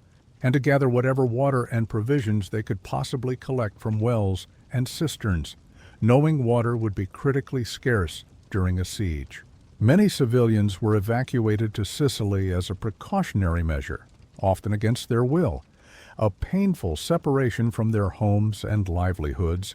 and to gather whatever water and provisions they could possibly collect from wells and cisterns, knowing water would be critically scarce during a siege. Many civilians were evacuated to Sicily as a precautionary measure, often against their will, a painful separation from their homes and livelihoods,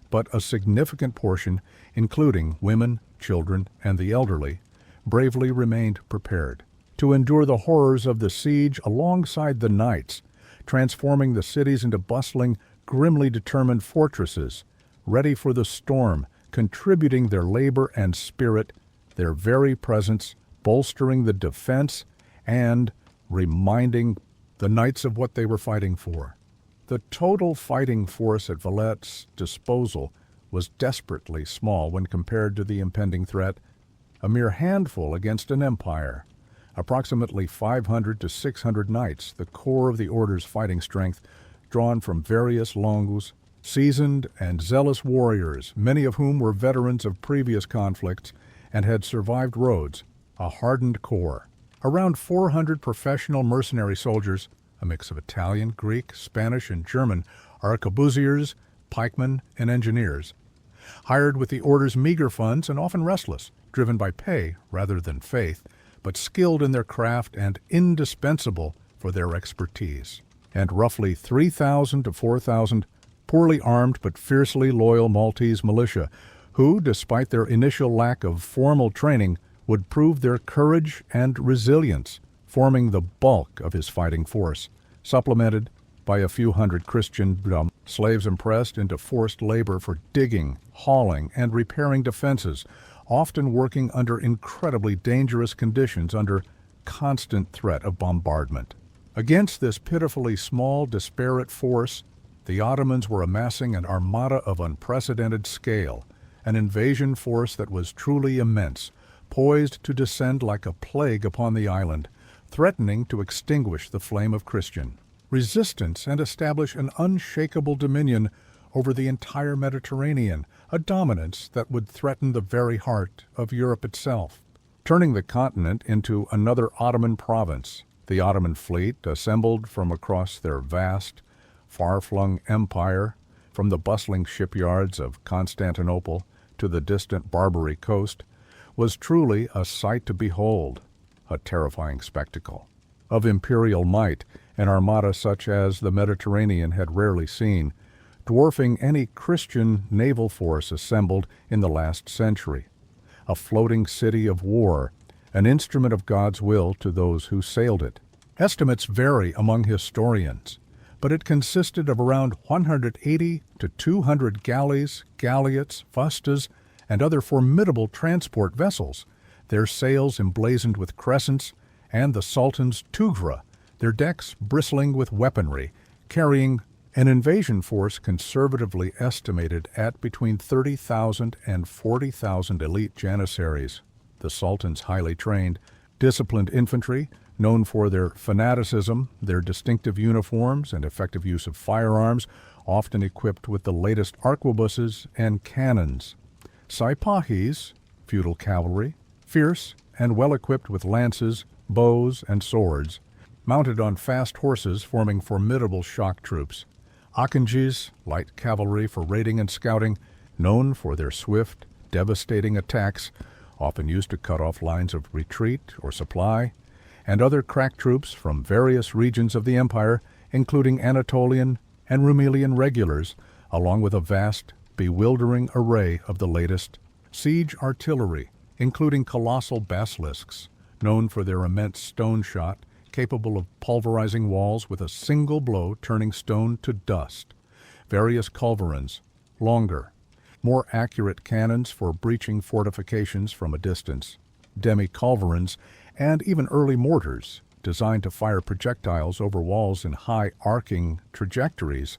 but a significant portion, including women, children, and the elderly, bravely remained prepared to endure the horrors of the siege alongside the knights, transforming the cities into bustling, grimly determined fortresses, ready for the storm, contributing their labor and spirit, their very presence, bolstering the defense, and reminding the knights of what they were fighting for. The total fighting force at Valette's disposal was desperately small when compared to the impending threat, a mere handful against an empire. Approximately 500 to 600 knights, the core of the order's fighting strength, drawn from various longus, seasoned and zealous warriors, many of whom were veterans of previous conflicts and had survived Rhodes, a hardened core. Around 400 professional mercenary soldiers, a mix of Italian, Greek, Spanish, and German, arquebusiers, pikemen, and engineers, hired with the order's meager funds and often restless, driven by pay rather than faith, but skilled in their craft and indispensable for their expertise. And roughly 3,000 to 4,000 poorly armed but fiercely loyal Maltese militia, who, despite their initial lack of formal training, would prove their courage and resilience, forming the bulk of his fighting force, supplemented by a few hundred Christian slaves impressed into forced labor for digging, hauling, and repairing defenses, often working under incredibly dangerous conditions under constant threat of bombardment. Against this pitifully small, disparate force, the Ottomans were amassing an armada of unprecedented scale, an invasion force that was truly immense, poised to descend like a plague upon the island, threatening to extinguish the flame of Christian resistance and establish an unshakable dominion over the entire Mediterranean, a dominance that would threaten the very heart of Europe itself. Turning the continent into another Ottoman province, the Ottoman fleet, assembled from across their vast, far-flung empire, from the bustling shipyards of Constantinople to the distant Barbary coast, was truly a sight to behold, a terrifying spectacle. Of imperial might, an armada such as the Mediterranean had rarely seen, dwarfing any Christian naval force assembled in the last century. A floating city of war, an instrument of God's will to those who sailed it. Estimates vary among historians, but it consisted of around 180 to 200 galleys, galleots, fustas, and other formidable transport vessels, their sails emblazoned with crescents, and the Sultan's tughra, their decks bristling with weaponry, carrying an invasion force conservatively estimated at between 30,000 and 40,000 elite janissaries. The Sultan's highly trained, disciplined infantry, known for their fanaticism, their distinctive uniforms, and effective use of firearms, often equipped with the latest arquebuses and cannons. Sipahis, feudal cavalry, fierce and well-equipped with lances, bows, and swords, mounted on fast horses forming formidable shock troops. Akinjis, light cavalry for raiding and scouting, known for their swift, devastating attacks, often used to cut off lines of retreat or supply, and other crack troops from various regions of the empire, including Anatolian and Rumelian regulars, along with a vast, bewildering array of the latest siege artillery, including colossal basilisks, known for their immense stone shot, capable of pulverizing walls with a single blow turning stone to dust. Various culverins, longer, more accurate cannons for breaching fortifications from a distance, demi-culverins, and even early mortars, designed to fire projectiles over walls in high arcing trajectories,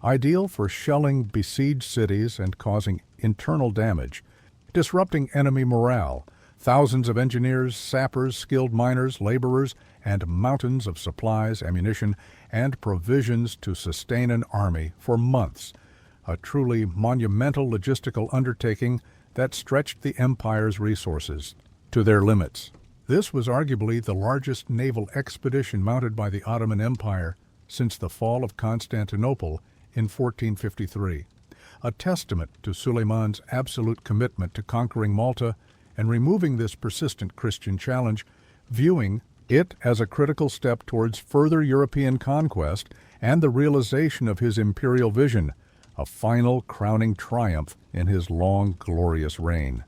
ideal for shelling besieged cities and causing internal damage, disrupting enemy morale. Thousands of engineers, sappers, skilled miners, laborers, and mountains of supplies, ammunition, and provisions to sustain an army for months. A truly monumental logistical undertaking that stretched the empire's resources to their limits. This was arguably the largest naval expedition mounted by the Ottoman Empire since the fall of Constantinople in 1453, a testament to Suleiman's absolute commitment to conquering Malta and removing this persistent Christian challenge, viewing it as a critical step towards further European conquest and the realization of his imperial vision, a final crowning triumph in his long, glorious reign.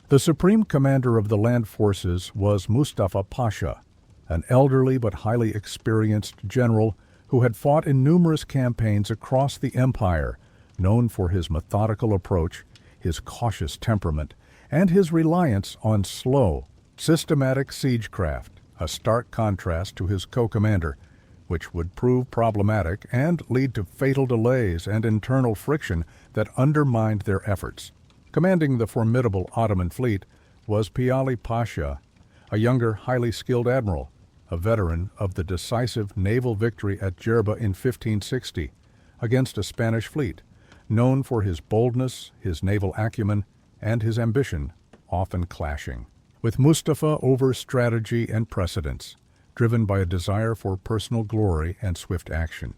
The supreme commander of the land forces was Mustafa Pasha, an elderly but highly experienced general who had fought in numerous campaigns across the empire, known for his methodical approach, his cautious temperament, and his reliance on slow, systematic siegecraft, a stark contrast to his co-commander, which would prove problematic and lead to fatal delays and internal friction that undermined their efforts. Commanding the formidable Ottoman fleet was Piali Pasha, a younger, highly skilled admiral, a veteran of the decisive naval victory at Jerba in 1560 against a Spanish fleet, known for his boldness, his naval acumen, and his ambition, often clashing. With Mustafa over strategy and precedence, driven by a desire for personal glory and swift action.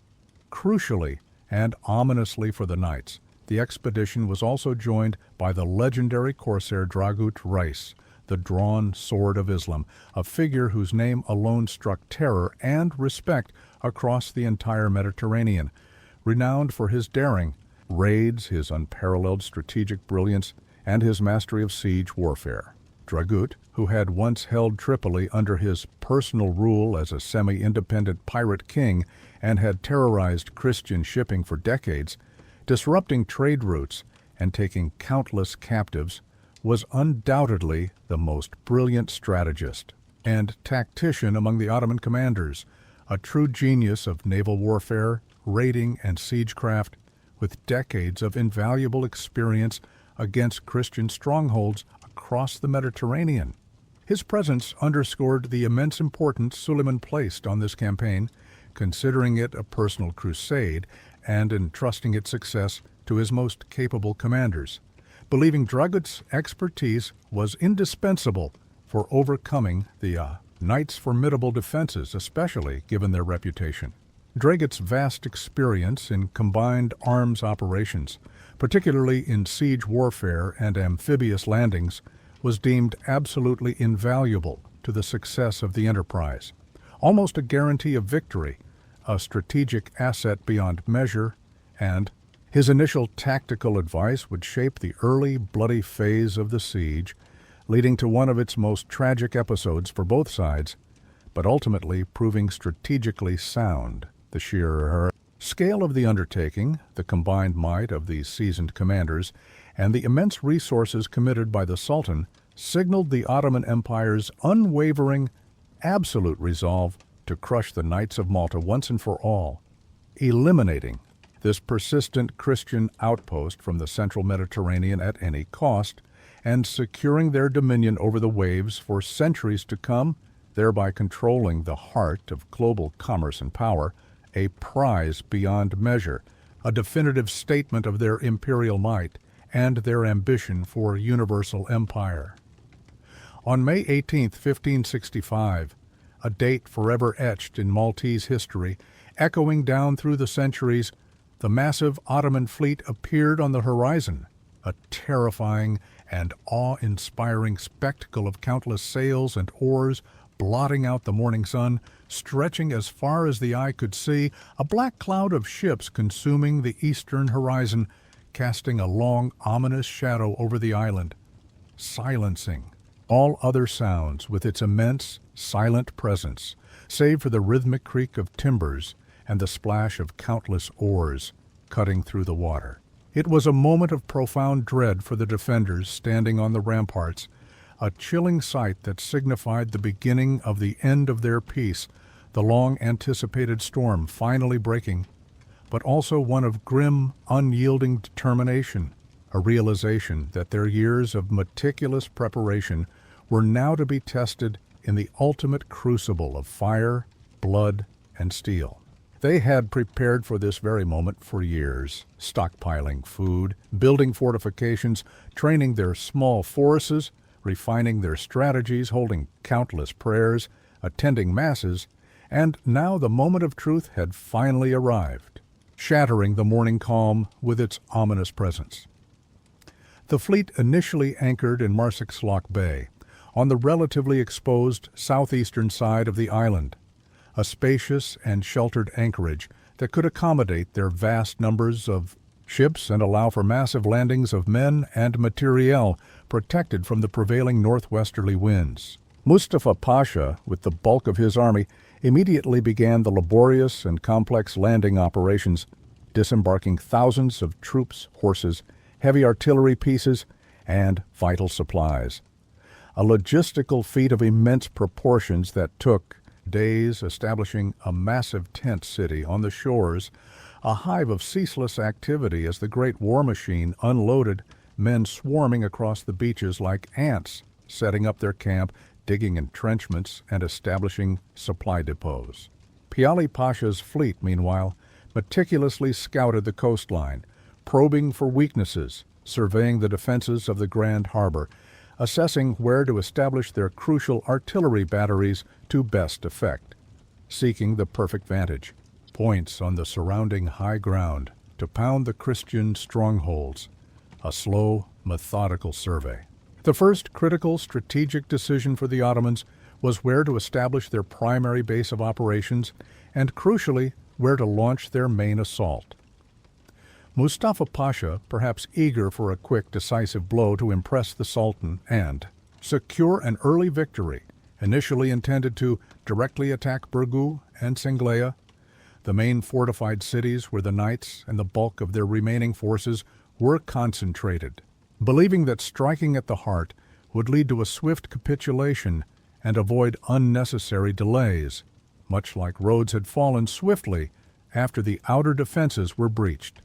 Crucially, and ominously for the knights, the expedition was also joined by the legendary corsair Dragut Reis, the drawn sword of Islam, a figure whose name alone struck terror and respect across the entire Mediterranean, renowned for his daring raids, his unparalleled strategic brilliance, and his mastery of siege warfare. Dragut, who had once held Tripoli under his personal rule as a semi-independent pirate king and had terrorized Christian shipping for decades, disrupting trade routes and taking countless captives, was undoubtedly the most brilliant strategist and tactician among the Ottoman commanders, a true genius of naval warfare, raiding, and siegecraft, with decades of invaluable experience against Christian strongholds across the Mediterranean. His presence underscored the immense importance Suleiman placed on this campaign, considering it a personal crusade and entrusting its success to his most capable commanders, believing Dragut's expertise was indispensable for overcoming the Knights' formidable defenses, especially given their reputation. Dragut's vast experience in combined arms operations, particularly in siege warfare and amphibious landings, was deemed absolutely invaluable to the success of the enterprise, almost a guarantee of victory, a strategic asset beyond measure, and his initial tactical advice would shape the early bloody phase of the siege, leading to one of its most tragic episodes for both sides, but ultimately proving strategically sound. The sheer scale of the undertaking, the combined might of these seasoned commanders, and the immense resources committed by the Sultan signaled the Ottoman Empire's unwavering, absolute resolve to crush the Knights of Malta once and for all, eliminating this persistent Christian outpost from the central Mediterranean at any cost, and securing their dominion over the waves for centuries to come, thereby controlling the heart of global commerce and power, a prize beyond measure, a definitive statement of their imperial might and their ambition for universal empire. On May 18, 1565, a date forever etched in Maltese history, echoing down through the centuries, the massive Ottoman fleet appeared on the horizon, a terrifying and awe-inspiring spectacle of countless sails and oars blotting out the morning sun, stretching as far as the eye could see, a black cloud of ships consuming the eastern horizon, casting a long, ominous shadow over the island, silencing all other sounds with its immense, silent presence, save for the rhythmic creak of timbers and the splash of countless oars cutting through the water. It was a moment of profound dread for the defenders standing on the ramparts, a chilling sight that signified the beginning of the end of their peace, the long-anticipated storm finally breaking, but also one of grim, unyielding determination, a realization that their years of meticulous preparation were now to be tested in the ultimate crucible of fire, blood, and steel. They had prepared for this very moment for years, stockpiling food, building fortifications, training their small forces, refining their strategies, holding countless prayers, attending masses, and now the moment of truth had finally arrived, shattering the morning calm with its ominous presence. The fleet initially anchored in Marsaxlokk Bay, on the relatively exposed southeastern side of the island, a spacious and sheltered anchorage that could accommodate their vast numbers of ships and allow for massive landings of men and materiel protected from the prevailing northwesterly winds. Mustafa Pasha, with the bulk of his army, immediately began the laborious and complex landing operations, disembarking thousands of troops, horses, heavy artillery pieces, and vital supplies. A logistical feat of immense proportions that took days, establishing a massive tent city on the shores, a hive of ceaseless activity as the great war machine unloaded, men swarming across the beaches like ants, setting up their camp, digging entrenchments, and establishing supply depots. Piali Pasha's fleet, meanwhile, meticulously scouted the coastline, probing for weaknesses, surveying the defenses of the Grand Harbor, assessing where to establish their crucial artillery batteries to best effect, seeking the perfect vantage points on the surrounding high ground to pound the Christian strongholds, a slow, methodical survey. The first critical strategic decision for the Ottomans was where to establish their primary base of operations and, crucially, where to launch their main assault. Mustafa Pasha, perhaps eager for a quick, decisive blow to impress the Sultan and, secure an early victory, initially intended to directly attack Burgu and Sanglea, the main fortified cities where the knights and the bulk of their remaining forces were concentrated. Believing that striking at the heart would lead to a swift capitulation and avoid unnecessary delays, much like Rhodes had fallen swiftly after the outer defenses were breached.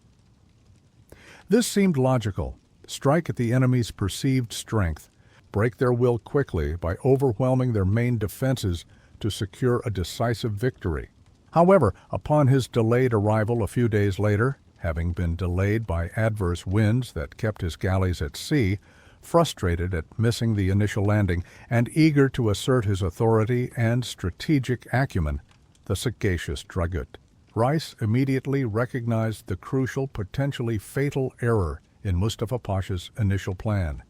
This seemed logical. Strike at the enemy's perceived strength, break their will quickly by overwhelming their main defenses to secure a decisive victory. However, upon his delayed arrival a few days later, having been delayed by adverse winds that kept his galleys at sea, frustrated at missing the initial landing and eager to assert his authority and strategic acumen, the sagacious Dragut, Rice immediately recognized the crucial, potentially fatal error in Mustafa Pasha's initial plan,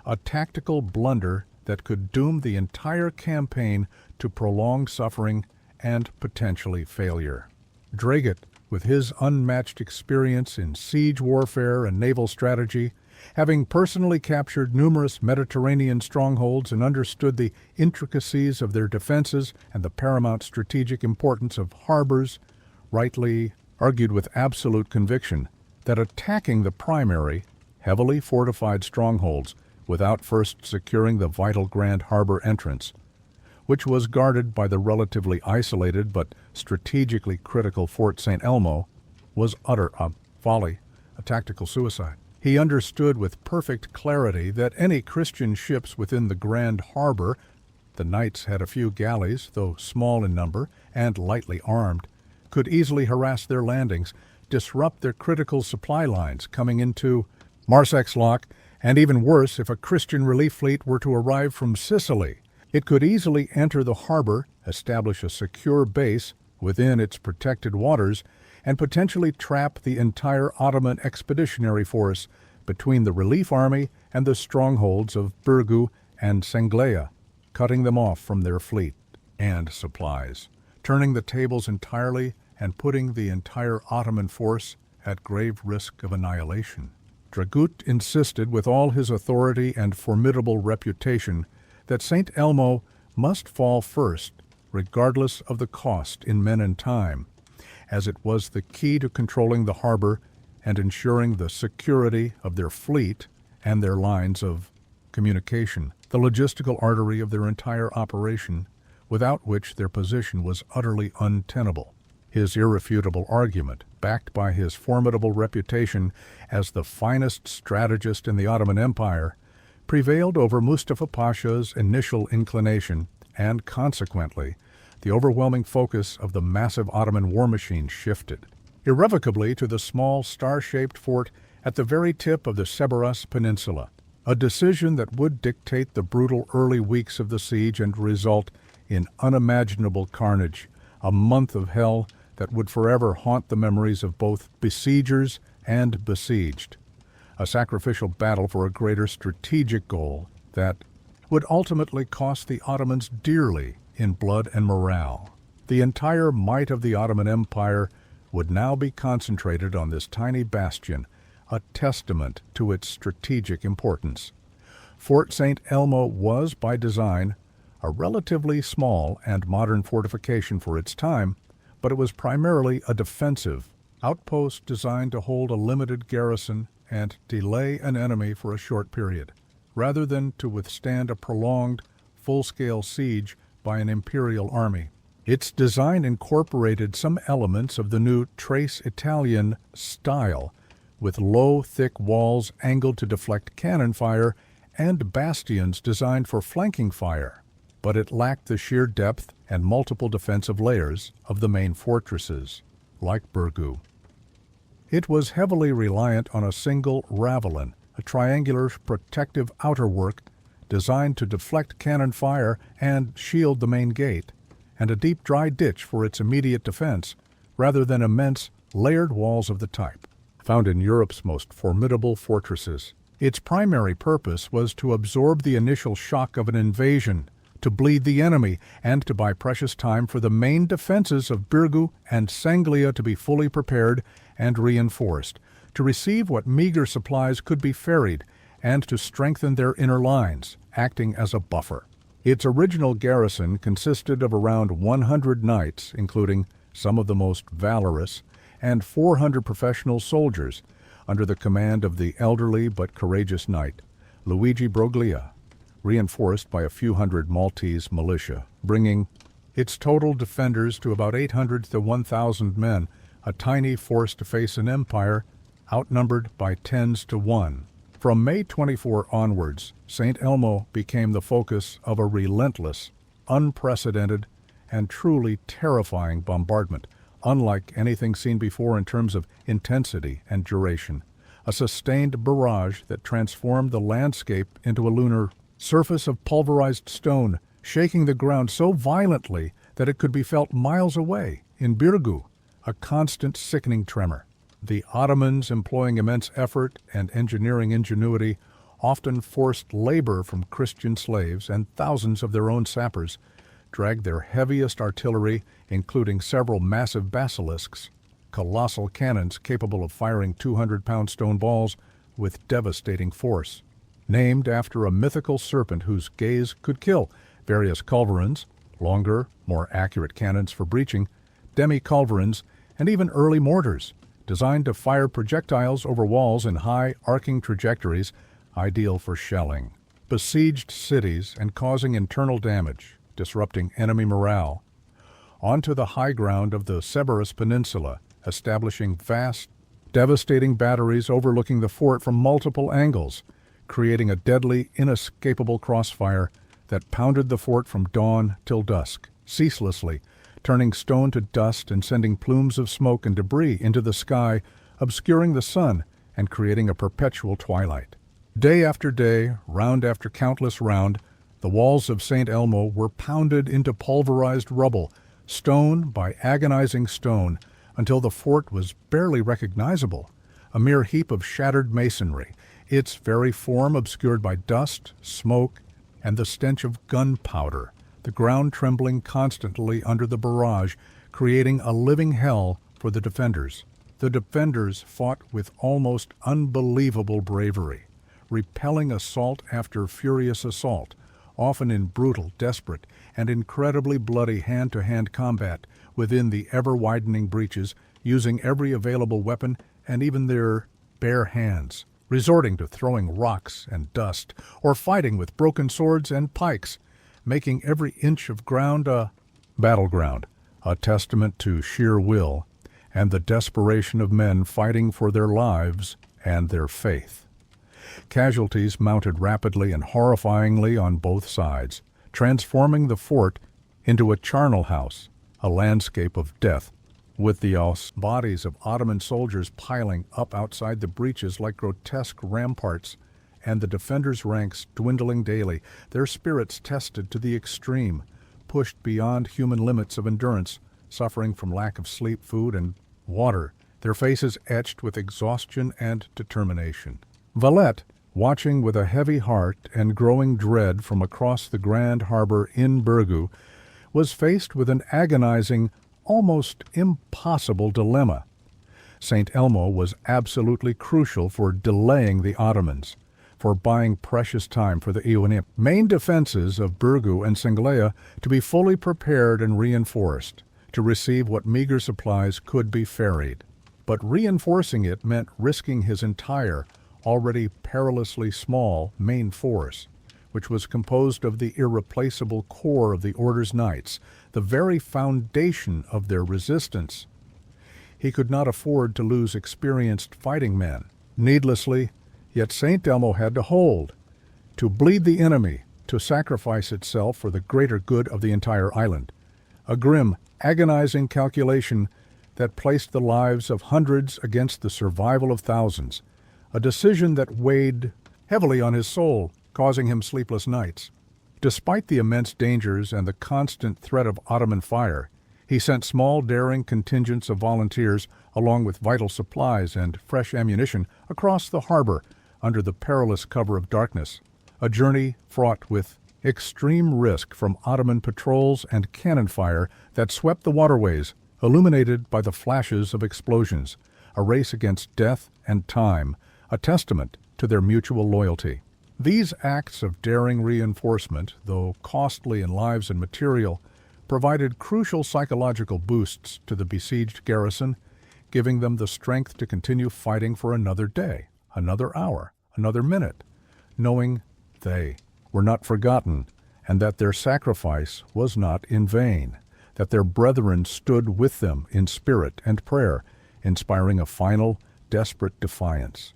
a tactical blunder that could doom the entire campaign to prolonged suffering and potentially failure. Dragut, with his unmatched experience in siege warfare and naval strategy, having personally captured numerous Mediterranean strongholds and understood the intricacies of their defenses and the paramount strategic importance of harbors, rightly argued with absolute conviction that attacking the primary, heavily fortified strongholds without first securing the vital Grand Harbor entrance, which was guarded by the relatively isolated but strategically critical Fort St. Elmo, was utter folly, a tactical suicide. He understood with perfect clarity that any Christian ships within the Grand Harbor, the knights had a few galleys, though small in number and lightly armed, could easily harass their landings, disrupt their critical supply lines coming into Marseille's Lock, and even worse, if a Christian relief fleet were to arrive from Sicily, it could easily enter the harbor, establish a secure base within its protected waters, and potentially trap the entire Ottoman expeditionary force between the relief army and the strongholds of Burgu and Sanglea, cutting them off from their fleet and supplies, turning the tables entirely and putting the entire Ottoman force at grave risk of annihilation. Dragut insisted with all his authority and formidable reputation that St. Elmo must fall first, regardless of the cost in men and time, as it was the key to controlling the harbor and ensuring the security of their fleet and their lines of communication, the logistical artery of their entire operation, without which their position was utterly untenable. His irrefutable argument, backed by his formidable reputation as the finest strategist in the Ottoman Empire, prevailed over Mustafa Pasha's initial inclination, and consequently, the overwhelming focus of the massive Ottoman war machine shifted, irrevocably to the small star-shaped fort at the very tip of the Sebaras Peninsula, a decision that would dictate the brutal early weeks of the siege and result in unimaginable carnage, a month of hell that would forever haunt the memories of both besiegers and besieged, a sacrificial battle for a greater strategic goal that would ultimately cost the Ottomans dearly in blood and morale. The entire might of the Ottoman Empire would now be concentrated on this tiny bastion, a testament to its strategic importance. Fort St. Elmo was, by design, a relatively small and modern fortification for its time, but it was primarily a defensive outpost designed to hold a limited garrison and delay an enemy for a short period, rather than to withstand a prolonged, full-scale siege by an imperial army. Its design incorporated some elements of the new Trace Italian style, with low, thick walls angled to deflect cannon fire and bastions designed for flanking fire, but it lacked the sheer depth and multiple defensive layers of the main fortresses, like Burgu. It was heavily reliant on a single ravelin, a triangular protective outerwork designed to deflect cannon fire and shield the main gate, and a deep dry ditch for its immediate defense, rather than immense, layered walls of the type found in Europe's most formidable fortresses. Its primary purpose was to absorb the initial shock of an invasion, to bleed the enemy, and to buy precious time for the main defenses of Burgu and Sanglea to be fully prepared and reinforced, to receive what meager supplies could be ferried, and to strengthen their inner lines, acting as a buffer. Its original garrison consisted of around 100 knights, including some of the most valorous, and 400 professional soldiers, under the command of the elderly but courageous knight, Luigi Broglia, reinforced by a few hundred Maltese militia, bringing its total defenders to about 800 to 1,000 men, a tiny force to face an empire outnumbered by 10s to 1. From May 24 onwards, St. Elmo became the focus of a relentless, unprecedented, and truly terrifying bombardment, unlike anything seen before in terms of intensity and duration. A sustained barrage that transformed the landscape into a lunar surface of pulverized stone, shaking the ground so violently that it could be felt miles away. In Birgu, a constant sickening tremor. The Ottomans, employing immense effort and engineering ingenuity, often forced labor from Christian slaves, and thousands of their own sappers dragged their heaviest artillery, including several massive basilisks, colossal cannons capable of firing 200-pound stone balls with devastating force. Named after a mythical serpent whose gaze could kill, various culverins, longer, more accurate cannons for breaching, demi-culverins, and even early mortars, designed to fire projectiles over walls in high, arcing trajectories, ideal for shelling. Besieged cities and causing internal damage, disrupting enemy morale. Onto the high ground of the Cerberus Peninsula, establishing vast, devastating batteries overlooking the fort from multiple angles, creating a deadly, inescapable crossfire that pounded the fort from dawn till dusk, ceaselessly, turning stone to dust and sending plumes of smoke and debris into the sky, obscuring the sun and creating a perpetual twilight. Day after day, round after countless round, the walls of St. Elmo were pounded into pulverized rubble, stone by agonizing stone, until the fort was barely recognizable, a mere heap of shattered masonry, its very form obscured by dust, smoke, and the stench of gunpowder, the ground trembling constantly under the barrage, creating a living hell for the defenders. The defenders fought with almost unbelievable bravery, repelling assault after furious assault, often in brutal, desperate, and incredibly bloody hand-to-hand combat within the ever-widening breaches, using every available weapon and even their bare hands, resorting to throwing rocks and dust, or fighting with broken swords and pikes, making every inch of ground a battleground, a testament to sheer will and the desperation of men fighting for their lives and their faith. Casualties mounted rapidly and horrifyingly on both sides, transforming the fort into a charnel house, a landscape of death, with the bodies of Ottoman soldiers piling up outside the breaches like grotesque ramparts, and the defenders' ranks dwindling daily, their spirits tested to the extreme, pushed beyond human limits of endurance, suffering from lack of sleep, food, and water, their faces etched with exhaustion and determination. Valette, watching with a heavy heart and growing dread from across the grand harbor in Birgu, was faced with an agonizing, almost impossible dilemma. St. Elmo was absolutely crucial for delaying the Ottomans, for buying precious time for the Ionim main defenses of Birgu and Senglea to be fully prepared and reinforced, to receive what meager supplies could be ferried. But reinforcing it meant risking his entire, already perilously small main force, which was composed of the irreplaceable core of the Order's Knights, the very foundation of their resistance. He could not afford to lose experienced fighting men. Needlessly, yet St. Elmo had to hold, to bleed the enemy, to sacrifice itself for the greater good of the entire island. A grim, agonizing calculation that placed the lives of hundreds against the survival of thousands, a decision that weighed heavily on his soul, causing him sleepless nights. Despite the immense dangers and the constant threat of Ottoman fire, he sent small, daring contingents of volunteers, along with vital supplies and fresh ammunition, across the harbor under the perilous cover of darkness, a journey fraught with extreme risk from Ottoman patrols and cannon fire that swept the waterways, illuminated by the flashes of explosions, a race against death and time, a testament to their mutual loyalty. These acts of daring reinforcement, though costly in lives and material, provided crucial psychological boosts to the besieged garrison, giving them the strength to continue fighting for another day, another hour, another minute, knowing they were not forgotten and that their sacrifice was not in vain, that their brethren stood with them in spirit and prayer, inspiring a final, desperate defiance.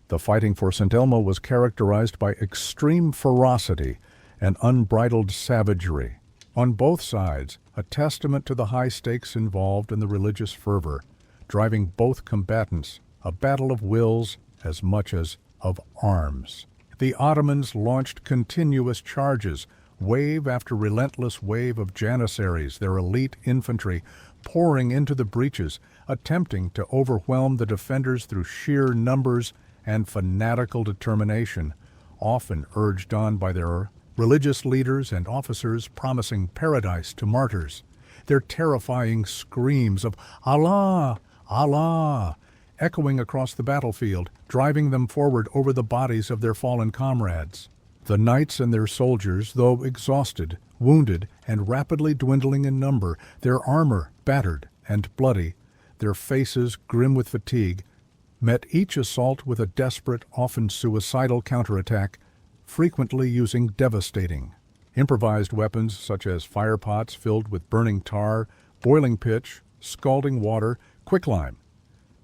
The fighting for St. Elmo was characterized by extreme ferocity and unbridled savagery. On both sides, a testament to the high stakes involved in the religious fervor, driving both combatants, a battle of wills as much as of arms. The Ottomans launched continuous charges, wave after relentless wave of janissaries, their elite infantry, pouring into the breaches, attempting to overwhelm the defenders through sheer numbers and fanatical determination, often urged on by their religious leaders and officers promising paradise to martyrs. Their terrifying screams of "Allah! Allah!" echoing across the battlefield, driving them forward over the bodies of their fallen comrades. The knights and their soldiers, though exhausted, wounded, and rapidly dwindling in number, their armor battered and bloody, their faces grim with fatigue, met each assault with a desperate, often suicidal counterattack, frequently using devastating, improvised weapons such as firepots filled with burning tar, boiling pitch, scalding water, quicklime,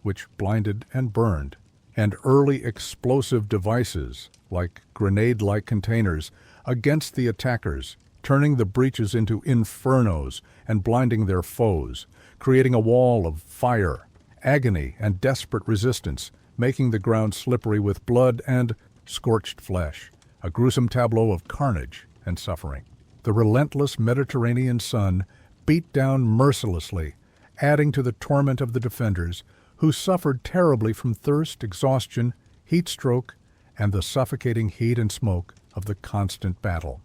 which blinded and burned, and early explosive devices like grenade-like containers against the attackers, turning the breaches into infernos and blinding their foes, creating a wall of fire, agony, and desperate resistance, making the ground slippery with blood and scorched flesh, a gruesome tableau of carnage and suffering. The relentless Mediterranean sun beat down mercilessly, adding to the torment of the defenders, who suffered terribly from thirst, exhaustion, heat stroke, and the suffocating heat and smoke of the constant battle,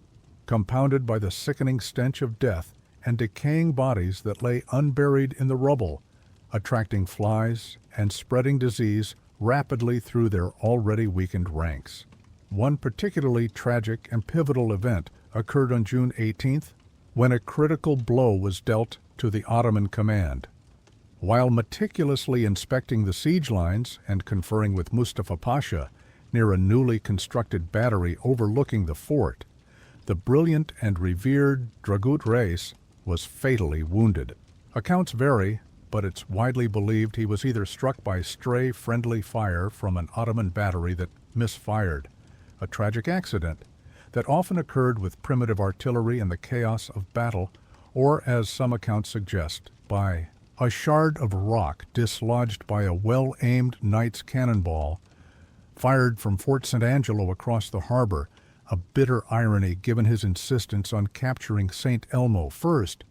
compounded by the sickening stench of death and decaying bodies that lay unburied in the rubble, attracting flies and spreading disease rapidly through their already weakened ranks. One particularly tragic and pivotal event occurred on June 18th, when a critical blow was dealt to the Ottoman command. While meticulously inspecting the siege lines and conferring with Mustafa Pasha near a newly constructed battery overlooking the fort, the brilliant and revered Dragut Reis was fatally wounded. Accounts vary, but it's widely believed he was either struck by stray friendly fire from an Ottoman battery that misfired, a tragic accident that often occurred with primitive artillery in the chaos of battle, or, as some accounts suggest, by a shard of rock dislodged by a well-aimed knight's cannonball fired from Fort St. Angelo across the harbor, a bitter irony given his insistence on capturing St. Elmo first,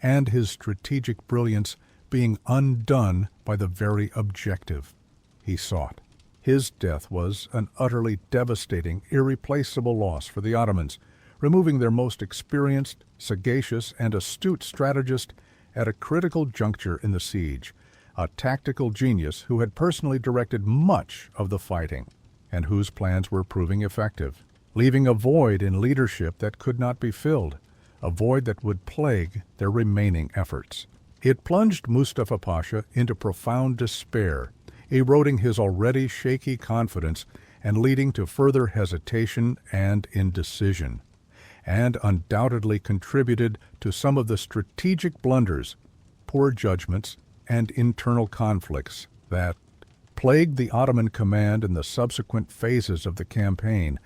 and his strategic brilliance being undone by the very objective he sought. His death was an utterly devastating, irreplaceable loss for the Ottomans, removing their most experienced, sagacious, and astute strategist at a critical juncture in the siege, a tactical genius who had personally directed much of the fighting, and whose plans were proving effective, leaving a void in leadership that could not be filled, a void that would plague their remaining efforts. It plunged Mustafa Pasha into profound despair, eroding his already shaky confidence and leading to further hesitation and indecision, and undoubtedly contributed to some of the strategic blunders, poor judgments, and internal conflicts that plagued the Ottoman command in the subsequent phases of the campaign,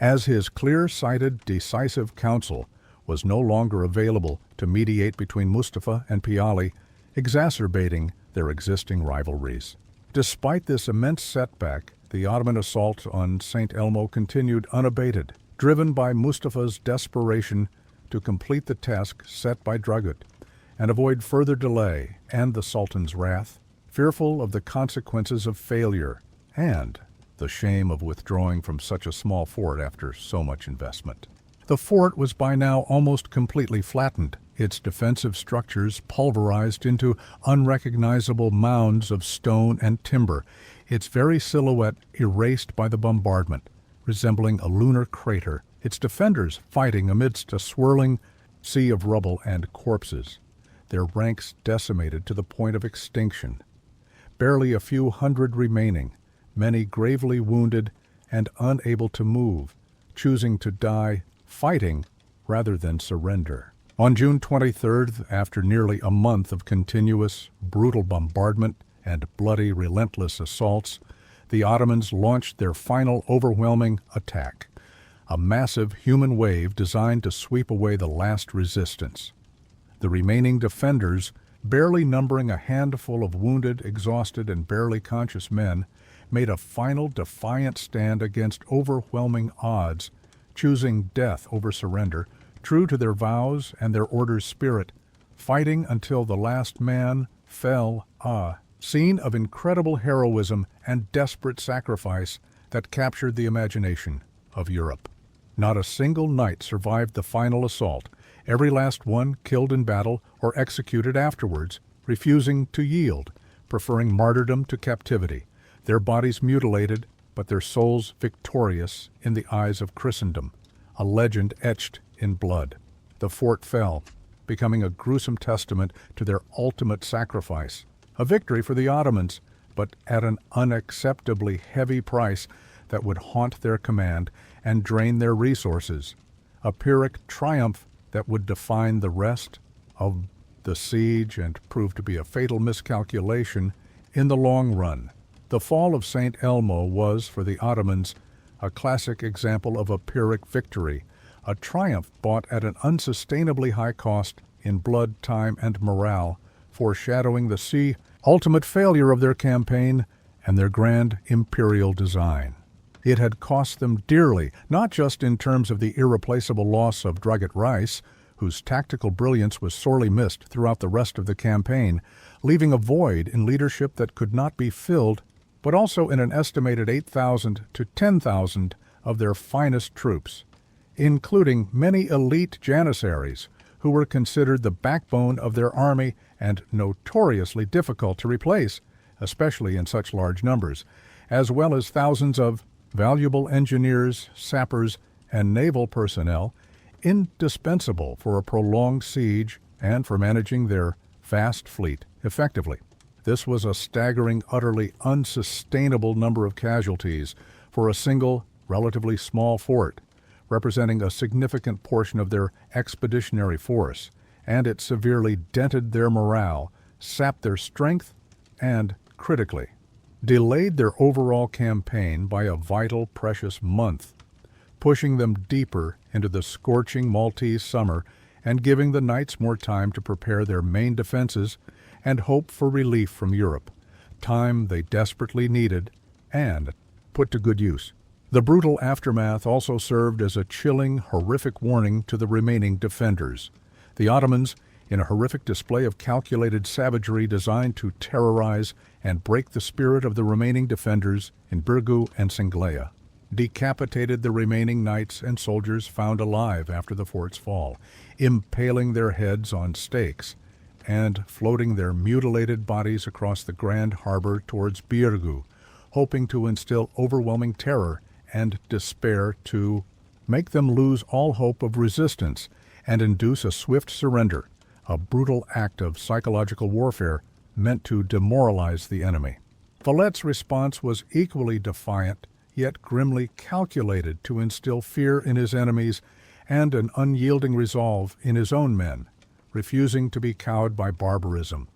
as his clear-sighted, decisive counsel was no longer available to mediate between Mustafa and Piali, exacerbating their existing rivalries. Despite this immense setback, the Ottoman assault on St. Elmo continued unabated, driven by Mustafa's desperation to complete the task set by Dragut and avoid further delay and the Sultan's wrath, fearful of the consequences of failure and the shame of withdrawing from such a small fort after so much investment. The fort was by now almost completely flattened, its defensive structures pulverized into unrecognizable mounds of stone and timber, its very silhouette erased by the bombardment, resembling a lunar crater, its defenders fighting amidst a swirling sea of rubble and corpses, their ranks decimated to the point of extinction. Barely a few hundred remaining, many gravely wounded and unable to move, choosing to die fighting rather than surrender. On June 23rd, after nearly a month of continuous, brutal bombardment and bloody, relentless assaults, the Ottomans launched their final overwhelming attack, a massive human wave designed to sweep away the last resistance. The remaining defenders, barely numbering a handful of wounded, exhausted, and barely conscious men, made a final defiant stand against overwhelming odds, choosing death over surrender, true to their vows and their order's spirit, fighting until the last man fell. A scene of incredible heroism and desperate sacrifice that captured the imagination of Europe. Not a single knight survived the final assault, every last one killed in battle or executed afterwards, refusing to yield, preferring martyrdom to captivity, their bodies mutilated, but their souls victorious in the eyes of Christendom, a legend etched in blood. The fort fell, becoming a gruesome testament to their ultimate sacrifice, a victory for the Ottomans, but at an unacceptably heavy price that would haunt their command and drain their resources, a Pyrrhic triumph that would define the rest of the siege and prove to be a fatal miscalculation in the long run. The fall of St. Elmo was, for the Ottomans, a classic example of a Pyrrhic victory, a triumph bought at an unsustainably high cost in blood, time, and morale, foreshadowing the ultimate failure of their campaign and their grand imperial design. It had cost them dearly, not just in terms of the irreplaceable loss of Draghet Rice, whose tactical brilliance was sorely missed throughout the rest of the campaign, leaving a void in leadership that could not be filled, but also in an estimated 8,000 to 10,000 of their finest troops, including many elite janissaries who were considered the backbone of their army and notoriously difficult to replace, especially in such large numbers, as well as thousands of valuable engineers, sappers, and naval personnel, indispensable for a prolonged siege and for managing their vast fleet effectively. This was a staggering, utterly unsustainable number of casualties for a single, relatively small fort, representing a significant portion of their expeditionary force, and it severely dented their morale, sapped their strength, and, critically, delayed their overall campaign by a vital, precious month, pushing them deeper into the scorching Maltese summer and giving the knights more time to prepare their main defenses and hope for relief from Europe, time they desperately needed and put to good use. The brutal aftermath also served as a chilling, horrific warning to the remaining defenders. The Ottomans, in a horrific display of calculated savagery designed to terrorize and break the spirit of the remaining defenders in Birgu and Singleya, decapitated the remaining knights and soldiers found alive after the fort's fall, impaling their heads on stakes and floating their mutilated bodies across the grand harbor towards Birgu, hoping to instill overwhelming terror and despair to make them lose all hope of resistance and induce a swift surrender, a brutal act of psychological warfare meant to demoralize the enemy. Valet's response was equally defiant, yet grimly calculated to instill fear in his enemies and an unyielding resolve in his own men, refusing to be cowed by barbarism,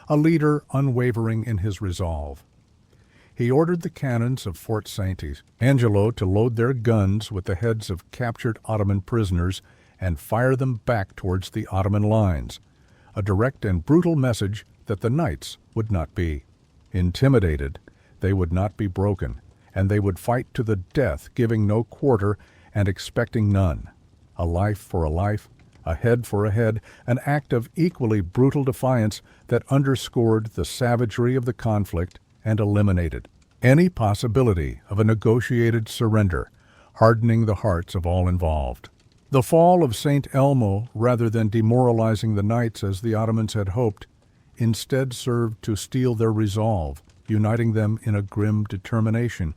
a leader unwavering in his resolve. He ordered the cannons of Fort St. Angelo to load their guns with the heads of captured Ottoman prisoners and fire them back towards the Ottoman lines, a direct and brutal message that the knights would not be intimidated, they would not be broken, and they would fight to the death, giving no quarter and expecting none. A life for a life, a head for a head, an act of equally brutal defiance that underscored the savagery of the conflict and eliminated any possibility of a negotiated surrender, hardening the hearts of all involved. The fall of St. Elmo, rather than demoralizing the knights as the Ottomans had hoped, instead served to steel their resolve, uniting them in a grim determination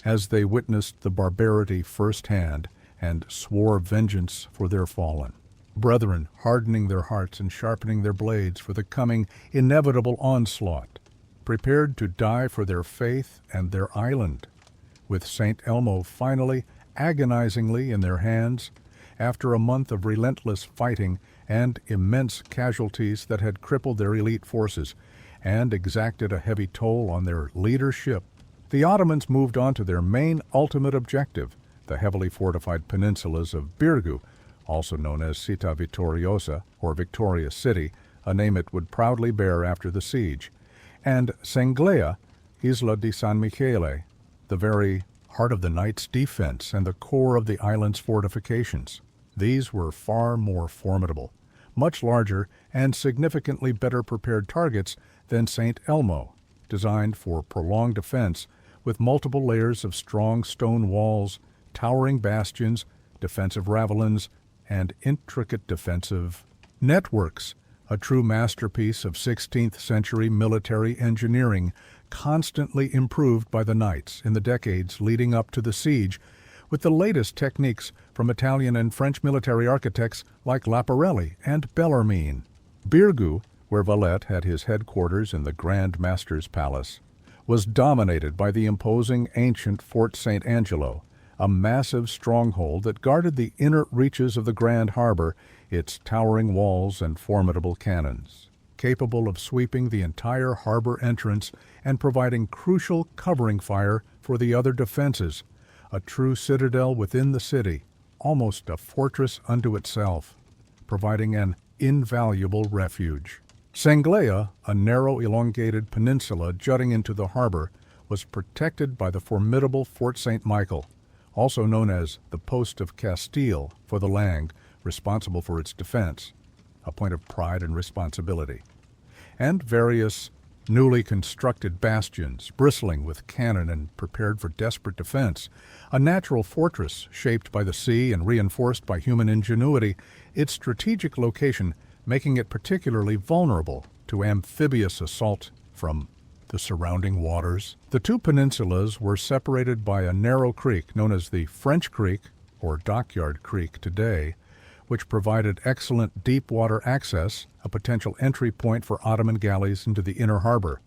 as they witnessed the barbarity firsthand and swore vengeance for their fallen. Brethren, hardening their hearts and sharpening their blades for the coming inevitable onslaught, prepared to die for their faith and their island, with St. Elmo finally agonizingly in their hands, after a month of relentless fighting and immense casualties that had crippled their elite forces and exacted a heavy toll on their leadership. The Ottomans moved on to their main ultimate objective, the heavily fortified peninsulas of Birgu, also known as Città Vittoriosa, or Victoria City, a name it would proudly bear after the siege, and Senglea, Isla di San Michele, the very heart of the Knights' defense and the core of the island's fortifications. These were far more formidable, much larger, and significantly better prepared targets than St. Elmo, designed for prolonged defense with multiple layers of strong stone walls, towering bastions, defensive ravelins, and intricate defensive networks, a true masterpiece of 16th century military engineering, constantly improved by the Knights in the decades leading up to the siege, with the latest techniques from Italian and French military architects like Laparelli and Bellarmine. Birgu, where Valette had his headquarters in the Grand Master's Palace, was dominated by the imposing ancient Fort St. Angelo, a massive stronghold that guarded the inner reaches of the Grand Harbor, its towering walls and formidable cannons, capable of sweeping the entire harbor entrance and providing crucial covering fire for the other defenses, a true citadel within the city, almost a fortress unto itself, providing an invaluable refuge. Senglea, a narrow elongated peninsula jutting into the harbor, was protected by the formidable Fort St. Michael, also known as the Post of Castile for the Langue, responsible for its defense, a point of pride and responsibility, and various newly constructed bastions bristling with cannon and prepared for desperate defense, a natural fortress shaped by the sea and reinforced by human ingenuity, its strategic location making it particularly vulnerable to amphibious assault from the surrounding waters. The two peninsulas were separated by a narrow creek known as the French Creek, or Dockyard Creek today, which provided excellent deep-water access, a potential entry point for Ottoman galleys into the inner harbor,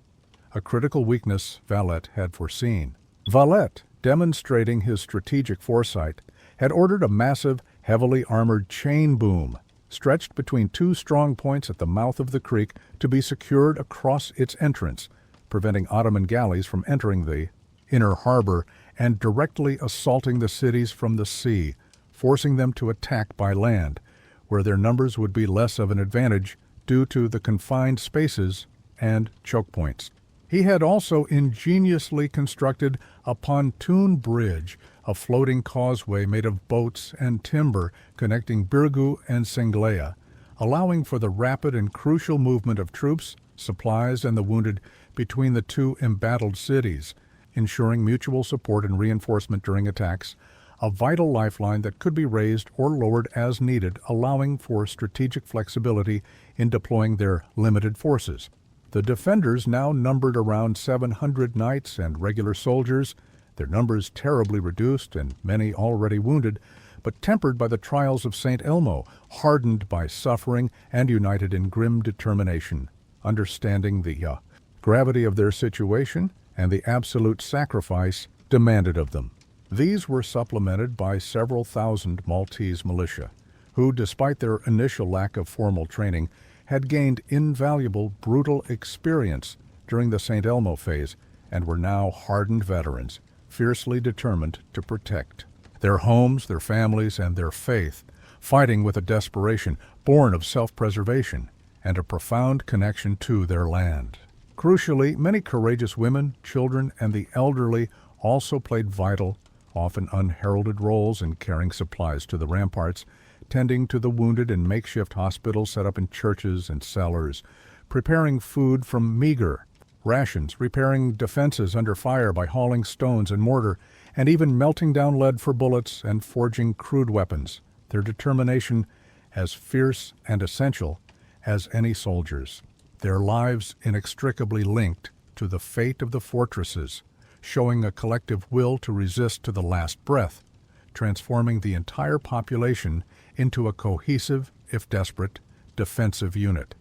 a critical weakness Valette had foreseen. Valette, demonstrating his strategic foresight, had ordered a massive, heavily armored chain boom stretched between two strong points at the mouth of the creek to be secured across its entrance, preventing Ottoman galleys from entering the inner harbor and directly assaulting the cities from the sea, forcing them to attack by land, where their numbers would be less of an advantage due to the confined spaces and choke points. He had also ingeniously constructed a pontoon bridge, a floating causeway made of boats and timber connecting Birgu and Senglea, allowing for the rapid and crucial movement of troops, supplies, and the wounded between the two embattled cities, ensuring mutual support and reinforcement during attacks, a vital lifeline that could be raised or lowered as needed, allowing for strategic flexibility in deploying their limited forces. The defenders now numbered around 700 knights and regular soldiers, their numbers terribly reduced and many already wounded, but tempered by the trials of St. Elmo, hardened by suffering and united in grim determination, understanding the gravity of their situation and the absolute sacrifice demanded of them. These were supplemented by several thousand Maltese militia, who, despite their initial lack of formal training, had gained invaluable brutal experience during the St. Elmo phase and were now hardened veterans, fiercely determined to protect their homes, their families, and their faith, fighting with a desperation born of self-preservation and a profound connection to their land. Crucially, many courageous women, children, and the elderly also played vital, often unheralded roles in carrying supplies to the ramparts, tending to the wounded in makeshift hospitals set up in churches and cellars, preparing food from meager rations, repairing defenses under fire by hauling stones and mortar, and even melting down lead for bullets and forging crude weapons, their determination as fierce and essential as any soldiers, their lives inextricably linked to the fate of the fortresses, showing a collective will to resist to the last breath, transforming the entire population into a cohesive, if desperate, defensive unit.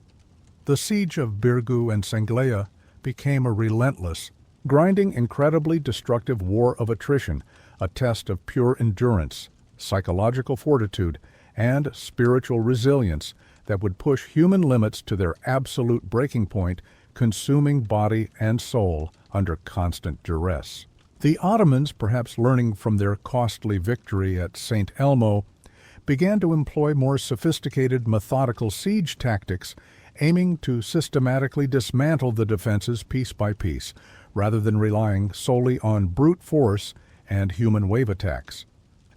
The siege of Birgu and Sanglea became a relentless, grinding, incredibly destructive war of attrition, a test of pure endurance, psychological fortitude, and spiritual resilience that would push human limits to their absolute breaking point, consuming body and soul under constant duress. The Ottomans, perhaps learning from their costly victory at St. Elmo, began to employ more sophisticated, methodical siege tactics, aiming to systematically dismantle the defenses piece by piece, rather than relying solely on brute force and human wave attacks.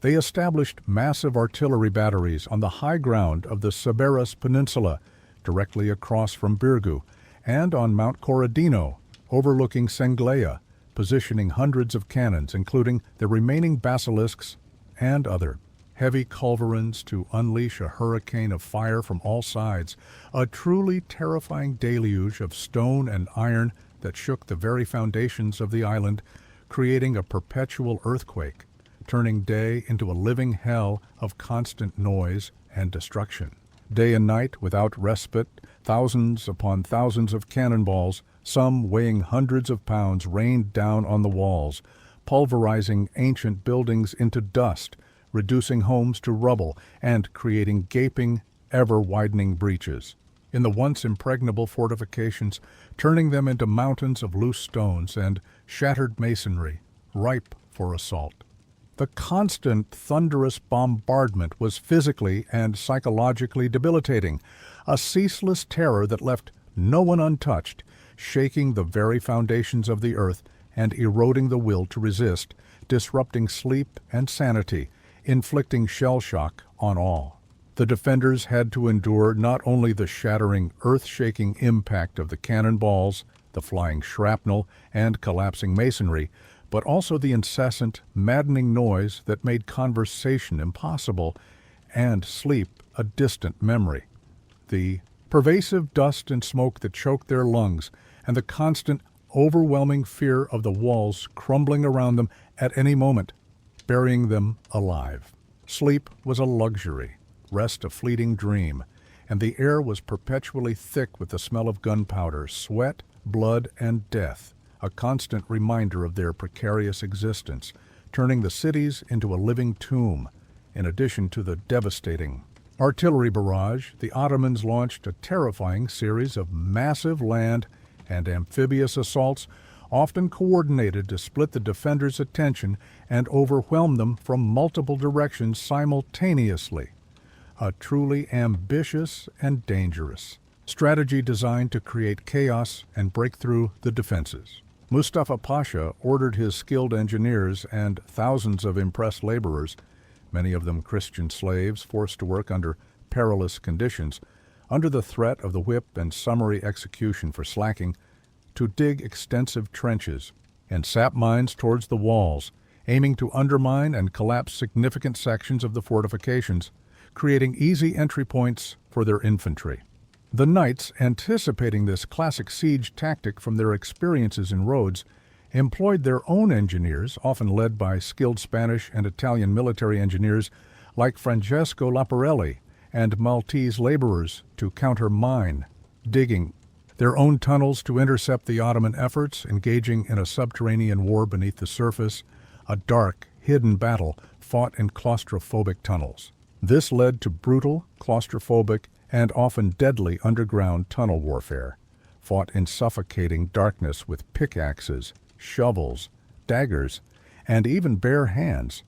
They established massive artillery batteries on the high ground of the Sybaris Peninsula, directly across from Birgu, and on Mount Corradino, overlooking Sanglea, positioning hundreds of cannons, including the remaining basilisks and other heavy culverins, to unleash a hurricane of fire from all sides, a truly terrifying deluge of stone and iron that shook the very foundations of the island, creating a perpetual earthquake, turning day into a living hell of constant noise and destruction. Day and night, without respite, thousands upon thousands of cannonballs, some weighing hundreds of pounds, rained down on the walls, pulverizing ancient buildings into dust, reducing homes to rubble, and creating gaping, ever-widening breaches in the once impregnable fortifications, turning them into mountains of loose stones and shattered masonry, ripe for assault. The constant, thunderous bombardment was physically and psychologically debilitating, a ceaseless terror that left no one untouched, shaking the very foundations of the earth and eroding the will to resist, disrupting sleep and sanity, inflicting shell shock on all. The defenders had to endure not only the shattering, earth-shaking impact of the cannonballs, the flying shrapnel, and collapsing masonry, but also the incessant, maddening noise that made conversation impossible and sleep a distant memory. The pervasive dust and smoke that choked their lungs, and the constant, overwhelming fear of the walls crumbling around them at any moment, burying them alive. Sleep was a luxury, rest a fleeting dream, and the air was perpetually thick with the smell of gunpowder, sweat, blood, and death, a constant reminder of their precarious existence, turning the cities into a living tomb. In addition to the devastating artillery barrage, the Ottomans launched a terrifying series of massive land and amphibious assaults, often coordinated to split the defenders' attention and overwhelm them from multiple directions simultaneously. A truly ambitious and dangerous strategy designed to create chaos and break through the defenses. Mustafa Pasha ordered his skilled engineers and thousands of impressed laborers, many of them Christian slaves forced to work under perilous conditions, under the threat of the whip and summary execution for slacking, to dig extensive trenches and sap mines towards the walls, aiming to undermine and collapse significant sections of the fortifications, creating easy entry points for their infantry. The knights, anticipating this classic siege tactic from their experiences in Rhodes, employed their own engineers, often led by skilled Spanish and Italian military engineers like Francesco Laparelli, and Maltese laborers to counter mine, digging, their own tunnels to intercept the Ottoman efforts, engaging in a subterranean war beneath the surface, a dark, hidden battle fought in claustrophobic tunnels. This led to brutal, claustrophobic, and often deadly underground tunnel warfare, fought in suffocating darkness with pickaxes, shovels, daggers, and even bare hands.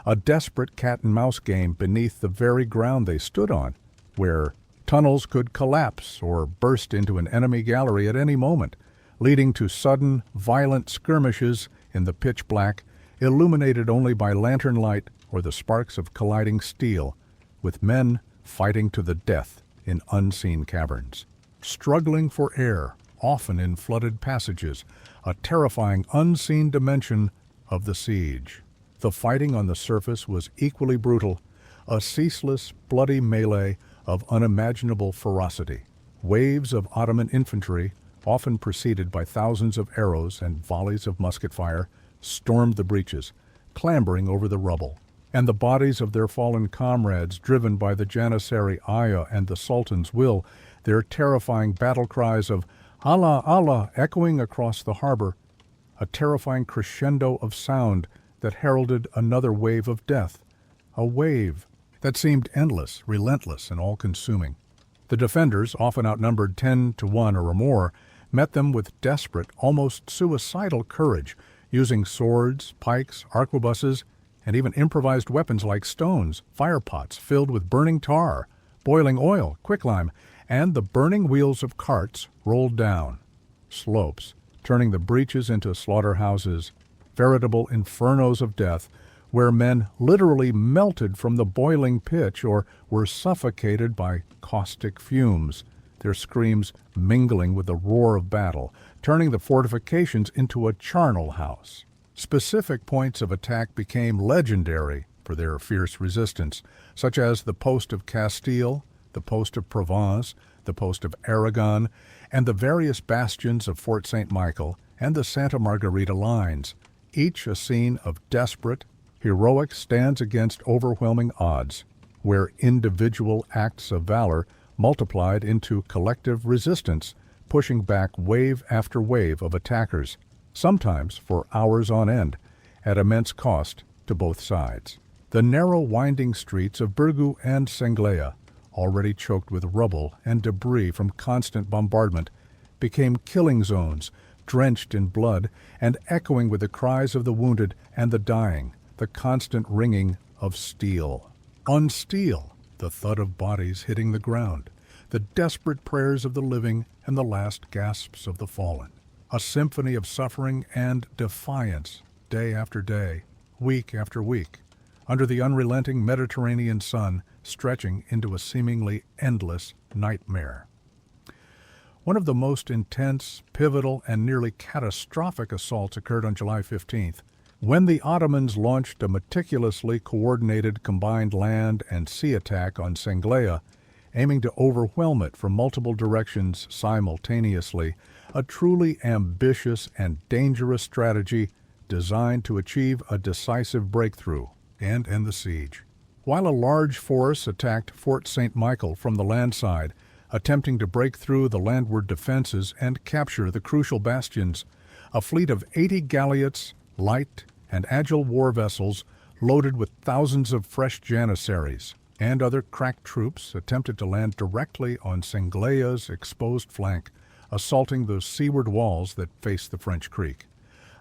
A desperate cat-and-mouse game beneath the very ground they stood on, where tunnels could collapse or burst into an enemy gallery at any moment, leading to sudden, violent skirmishes in the pitch black, illuminated only by lantern light or the sparks of colliding steel, with men fighting to the death in unseen caverns. Struggling for air, often in flooded passages, a terrifying unseen dimension of the siege. The fighting on the surface was equally brutal, a ceaseless, bloody melee of unimaginable ferocity. Waves of Ottoman infantry, often preceded by thousands of arrows and volleys of musket fire, stormed the breaches, clambering over the rubble. And the bodies of their fallen comrades, driven by the Janissary ayah and the Sultan's will, their terrifying battle cries of Allah, Allah echoing across the harbor, a terrifying crescendo of sound that heralded another wave of death, a wave that seemed endless, relentless, and all-consuming. The defenders, often outnumbered 10 to 1 or more, met them with desperate, almost suicidal courage, using swords, pikes, arquebuses, and even improvised weapons like stones, fire pots filled with burning tar, boiling oil, quicklime, and the burning wheels of carts rolled down slopes, turning the breaches into slaughterhouses, veritable infernos of death, where men literally melted from the boiling pitch or were suffocated by caustic fumes, their screams mingling with the roar of battle, turning the fortifications into a charnel house. Specific points of attack became legendary for their fierce resistance, such as the post of Castile, the post of Provence, the post of Aragon, and the various bastions of Fort St. Michael and the Santa Margarita lines, each a scene of desperate, heroic stands against overwhelming odds, where individual acts of valor multiplied into collective resistance, pushing back wave after wave of attackers, sometimes for hours on end, at immense cost to both sides. The narrow winding streets of Birgu and Senglea, already choked with rubble and debris from constant bombardment, became killing zones, drenched in blood and echoing with the cries of the wounded and the dying, the constant ringing of steel. On steel, the thud of bodies hitting the ground, the desperate prayers of the living and the last gasps of the fallen. A symphony of suffering and defiance, day after day, week after week, under the unrelenting Mediterranean sun stretching into a seemingly endless nightmare. One of the most intense, pivotal, and nearly catastrophic assaults occurred on July 15th, when the Ottomans launched a meticulously coordinated combined land and sea attack on Senglea, aiming to overwhelm it from multiple directions simultaneously, a truly ambitious and dangerous strategy designed to achieve a decisive breakthrough and end the siege. While a large force attacked Fort St. Michael from the land side, attempting to break through the landward defenses and capture the crucial bastions, a fleet of 80 galleots, light and agile war vessels loaded with thousands of fresh Janissaries and other crack troops attempted to land directly on Senglea's exposed flank, assaulting the seaward walls that face the French Creek,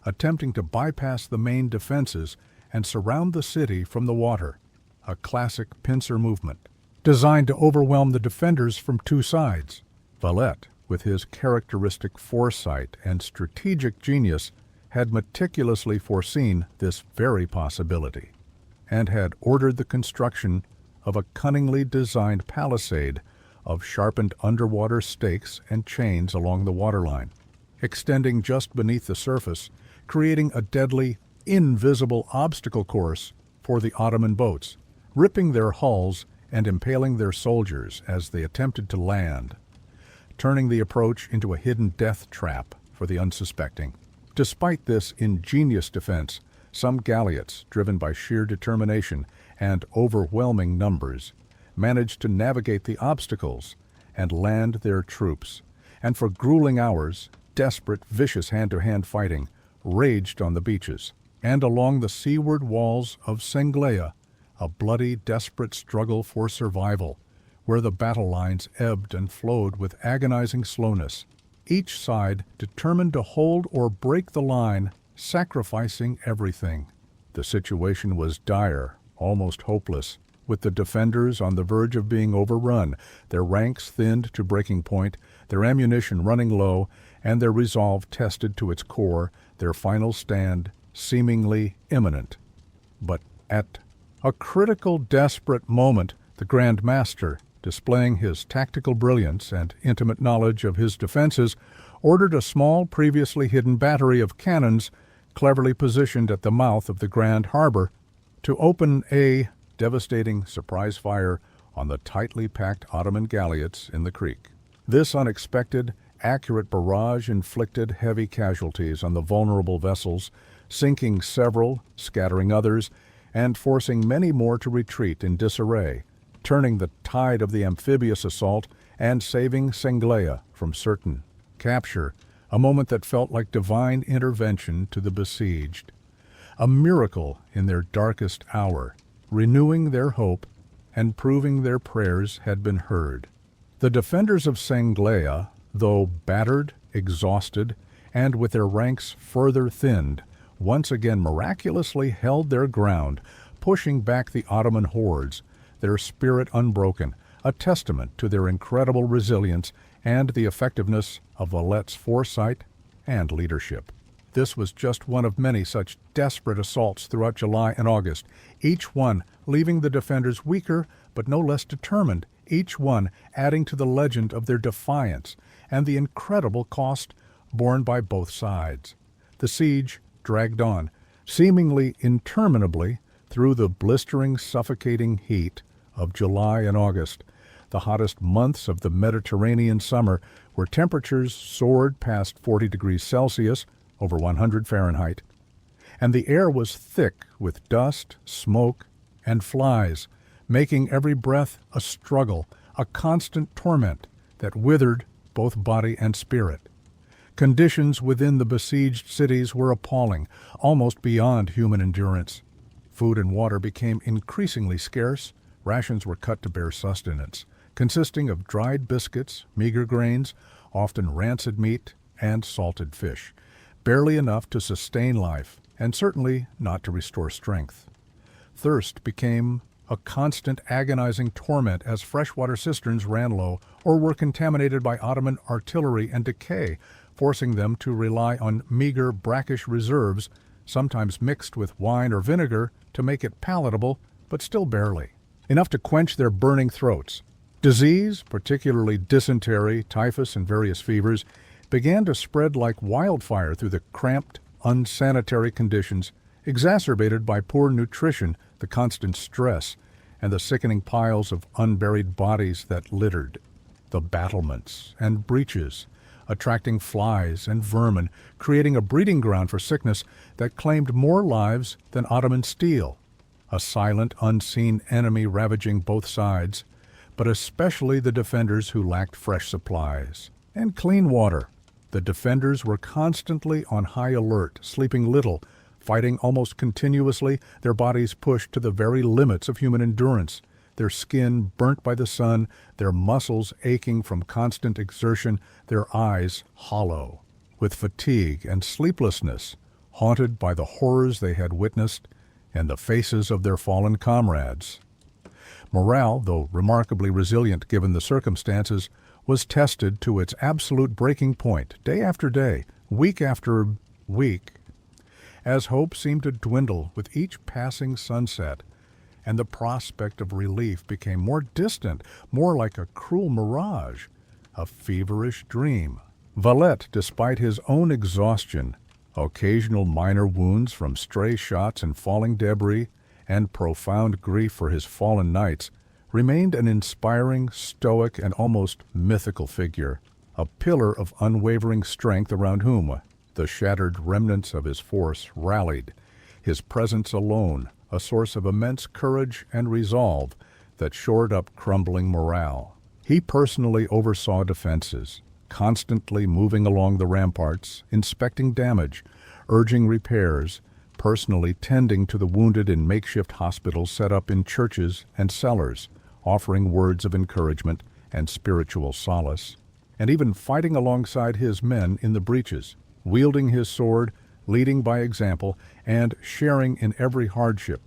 attempting to bypass the main defenses and surround the city from the water, a classic pincer movement, designed to overwhelm the defenders from two sides. Valette, with his characteristic foresight and strategic genius, had meticulously foreseen this very possibility, and had ordered the construction of a cunningly designed palisade of sharpened underwater stakes and chains along the waterline, extending just beneath the surface, creating a deadly, invisible obstacle course for the Ottoman boats, ripping their hulls and impaling their soldiers as they attempted to land, turning the approach into a hidden death trap for the unsuspecting. Despite this ingenious defense, some galleots, driven by sheer determination and overwhelming numbers, managed to navigate the obstacles and land their troops, and for grueling hours, desperate, vicious hand-to-hand fighting raged on the beaches and along the seaward walls of Senglea, a bloody, desperate struggle for survival, where the battle lines ebbed and flowed with agonizing slowness, each side determined to hold or break the line, sacrificing everything. The situation was dire, almost hopeless, with the defenders on the verge of being overrun, their ranks thinned to breaking point, their ammunition running low, and their resolve tested to its core, their final stand seemingly imminent. But at a critical, desperate moment, the Grand Master, displaying his tactical brilliance and intimate knowledge of his defenses, ordered a small, previously hidden battery of cannons, cleverly positioned at the mouth of the Grand Harbor, to open a devastating surprise fire on the tightly packed Ottoman galleots in the creek. This unexpected accurate barrage inflicted heavy casualties on the vulnerable vessels, sinking several, scattering others, and forcing many more to retreat in disarray, turning the tide of the amphibious assault and saving Sanglea from certain capture, a moment that felt like divine intervention to the besieged. A miracle in their darkest hour, renewing their hope and proving their prayers had been heard. The defenders of Sanglea, though battered, exhausted, and with their ranks further thinned, once again miraculously held their ground, pushing back the Ottoman hordes, their spirit unbroken, a testament to their incredible resilience and the effectiveness of Valet's foresight and leadership. This was just one of many such desperate assaults throughout July and August, each one leaving the defenders weaker but no less determined, each one adding to the legend of their defiance and the incredible cost borne by both sides. The siege dragged on, seemingly interminably, through the blistering, suffocating heat of July and August, the hottest months of the Mediterranean summer, where temperatures soared past 40 degrees Celsius, over 100 Fahrenheit, and the air was thick with dust, smoke, and flies, making every breath a struggle, a constant torment that withered both body and spirit. Conditions within the besieged cities were appalling, almost beyond human endurance. Food and water became increasingly scarce. Rations were cut to bare sustenance, consisting of dried biscuits, meager grains, often rancid meat, and salted fish, barely enough to sustain life, and certainly not to restore strength. Thirst became a constant agonizing torment as freshwater cisterns ran low or were contaminated by Ottoman artillery and decay, forcing them to rely on meager brackish reserves, sometimes mixed with wine or vinegar to make it palatable, but still barely enough to quench their burning throats. Disease, particularly dysentery, typhus, and various fevers, began to spread like wildfire through the cramped, unsanitary conditions, exacerbated by poor nutrition, the constant stress, and the sickening piles of unburied bodies that littered the battlements and breaches, attracting flies and vermin, creating a breeding ground for sickness that claimed more lives than Ottoman steel, a silent, unseen enemy ravaging both sides, but especially the defenders who lacked fresh supplies and clean water. The defenders were constantly on high alert, sleeping little, fighting almost continuously, their bodies pushed to the very limits of human endurance, their skin burnt by the sun, their muscles aching from constant exertion, their eyes hollow with fatigue and sleeplessness, haunted by the horrors they had witnessed and the faces of their fallen comrades. Morale, though remarkably resilient given the circumstances, was tested to its absolute breaking point day after day, week after week, as hope seemed to dwindle with each passing sunset, and the prospect of relief became more distant, more like a cruel mirage, a feverish dream. Valet, despite his own exhaustion, occasional minor wounds from stray shots and falling debris, and profound grief for his fallen knights, remained an inspiring, stoic, and almost mythical figure, a pillar of unwavering strength around whom the shattered remnants of his force rallied, his presence alone a source of immense courage and resolve that shored up crumbling morale. He personally oversaw defenses, constantly moving along the ramparts, inspecting damage, urging repairs, personally tending to the wounded in makeshift hospitals set up in churches and cellars, offering words of encouragement and spiritual solace, and even fighting alongside his men in the breaches, wielding his sword, leading by example, and sharing in every hardship,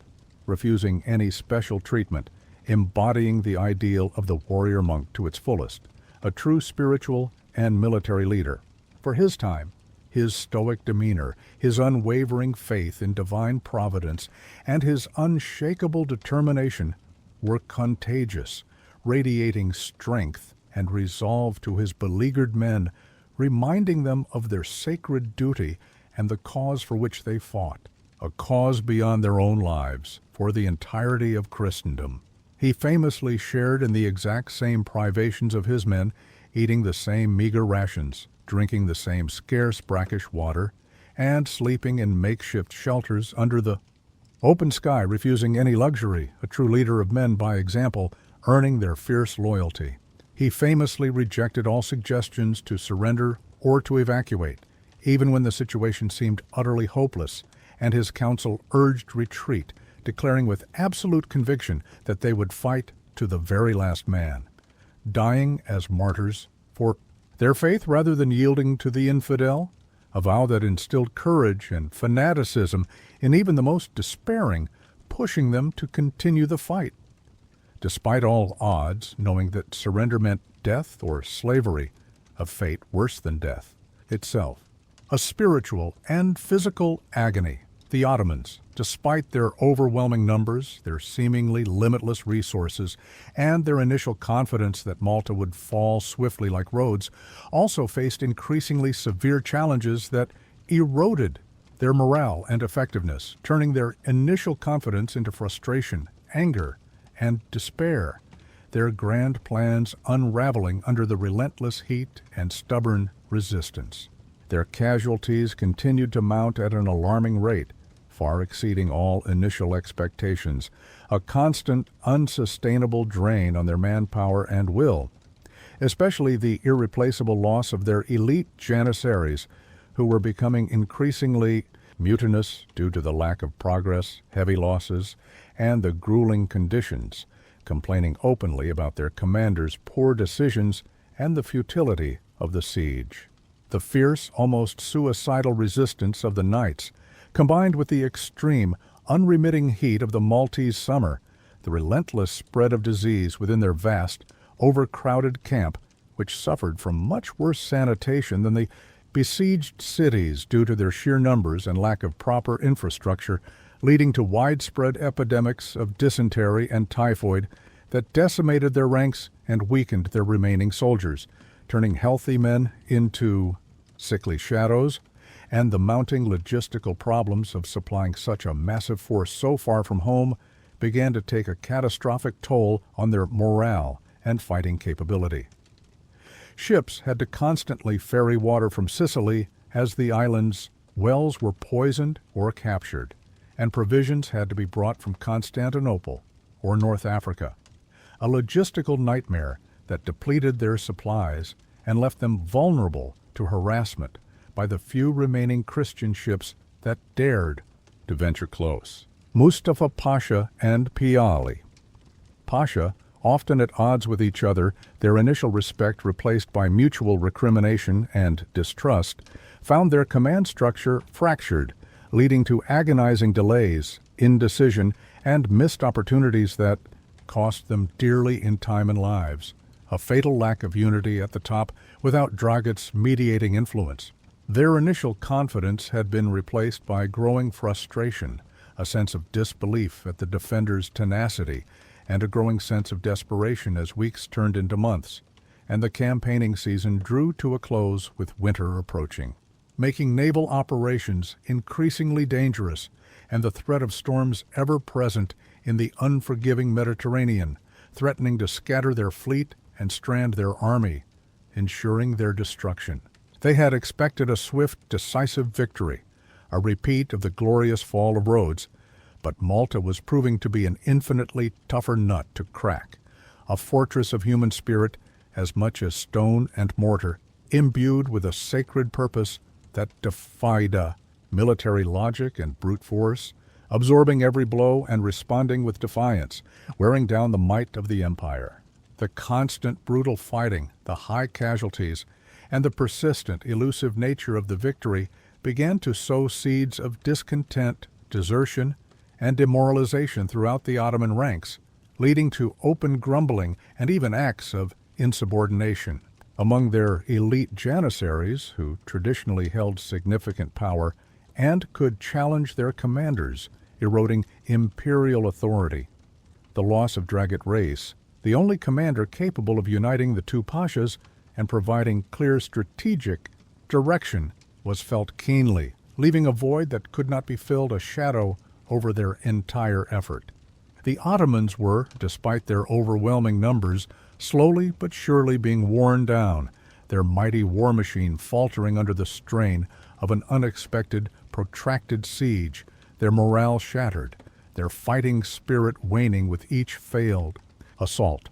refusing any special treatment, embodying the ideal of the warrior monk to its fullest, a true spiritual and military leader. For his time, his stoic demeanor, his unwavering faith in divine providence, and his unshakable determination were contagious, radiating strength and resolve to his beleaguered men, reminding them of their sacred duty and the cause for which they fought, a cause beyond their own lives, for the entirety of Christendom. He famously shared in the exact same privations of his men, eating the same meager rations, drinking the same scarce brackish water, and sleeping in makeshift shelters under the open sky, refusing any luxury, a true leader of men by example, earning their fierce loyalty. He famously rejected all suggestions to surrender or to evacuate, even when the situation seemed utterly hopeless, and his council urged retreat, declaring with absolute conviction that they would fight to the very last man, dying as martyrs for their faith rather than yielding to the infidel, a vow that instilled courage and fanaticism in even the most despairing, pushing them to continue the fight. Despite all odds, knowing that surrender meant death or slavery, a fate worse than death itself, a spiritual and physical agony, the Ottomans, despite their overwhelming numbers, their seemingly limitless resources, and their initial confidence that Malta would fall swiftly like Rhodes, also faced increasingly severe challenges that eroded their morale and effectiveness, turning their initial confidence into frustration, anger, and despair, their grand plans unraveling under the relentless heat and stubborn resistance. Their casualties continued to mount at an alarming rate, far exceeding all initial expectations, a constant, unsustainable drain on their manpower and will, especially the irreplaceable loss of their elite janissaries, who were becoming increasingly mutinous due to the lack of progress, heavy losses, and the grueling conditions, complaining openly about their commanders' poor decisions and the futility of the siege. The fierce, almost suicidal resistance of the knights, combined with the extreme, unremitting heat of the Maltese summer, the relentless spread of disease within their vast, overcrowded camp, which suffered from much worse sanitation than the besieged cities due to their sheer numbers and lack of proper infrastructure, leading to widespread epidemics of dysentery and typhoid that decimated their ranks and weakened their remaining soldiers, turning healthy men into sickly shadows, and the mounting logistical problems of supplying such a massive force so far from home began to take a catastrophic toll on their morale and fighting capability. Ships had to constantly ferry water from Sicily as the island's wells were poisoned or captured, and provisions had to be brought from Constantinople or North Africa, a logistical nightmare that depleted their supplies and left them vulnerable to harassment by the few remaining Christian ships that dared to venture close. Mustafa Pasha and Piali. Pasha, often at odds with each other, their initial respect replaced by mutual recrimination and distrust, found their command structure fractured, leading to agonizing delays, indecision, and missed opportunities that cost them dearly in time and lives, a fatal lack of unity at the top without Dragut's mediating influence. Their initial confidence had been replaced by growing frustration, a sense of disbelief at the defenders' tenacity, and a growing sense of desperation as weeks turned into months, and the campaigning season drew to a close with winter approaching, making naval operations increasingly dangerous and the threat of storms ever present in the unforgiving Mediterranean, threatening to scatter their fleet and strand their army, ensuring their destruction. They had expected a swift, decisive victory, a repeat of the glorious fall of Rhodes, but Malta was proving to be an infinitely tougher nut to crack, a fortress of human spirit as much as stone and mortar, imbued with a sacred purpose that defied military logic and brute force, absorbing every blow and responding with defiance, wearing down the might of the empire. The constant brutal fighting, the high casualties, and the persistent, elusive nature of the victory began to sow seeds of discontent, desertion, and demoralization throughout the Ottoman ranks, leading to open grumbling and even acts of insubordination. Among their elite janissaries, who traditionally held significant power and could challenge their commanders, eroding imperial authority. The loss of Dragut Reis, the only commander capable of uniting the two pashas and providing clear strategic direction, was felt keenly, leaving a void that could not be filled, a shadow over their entire effort. The Ottomans were, despite their overwhelming numbers, slowly but surely being worn down, their mighty war machine faltering under the strain of an unexpected, protracted siege, their morale shattered, their fighting spirit waning with each failed assault.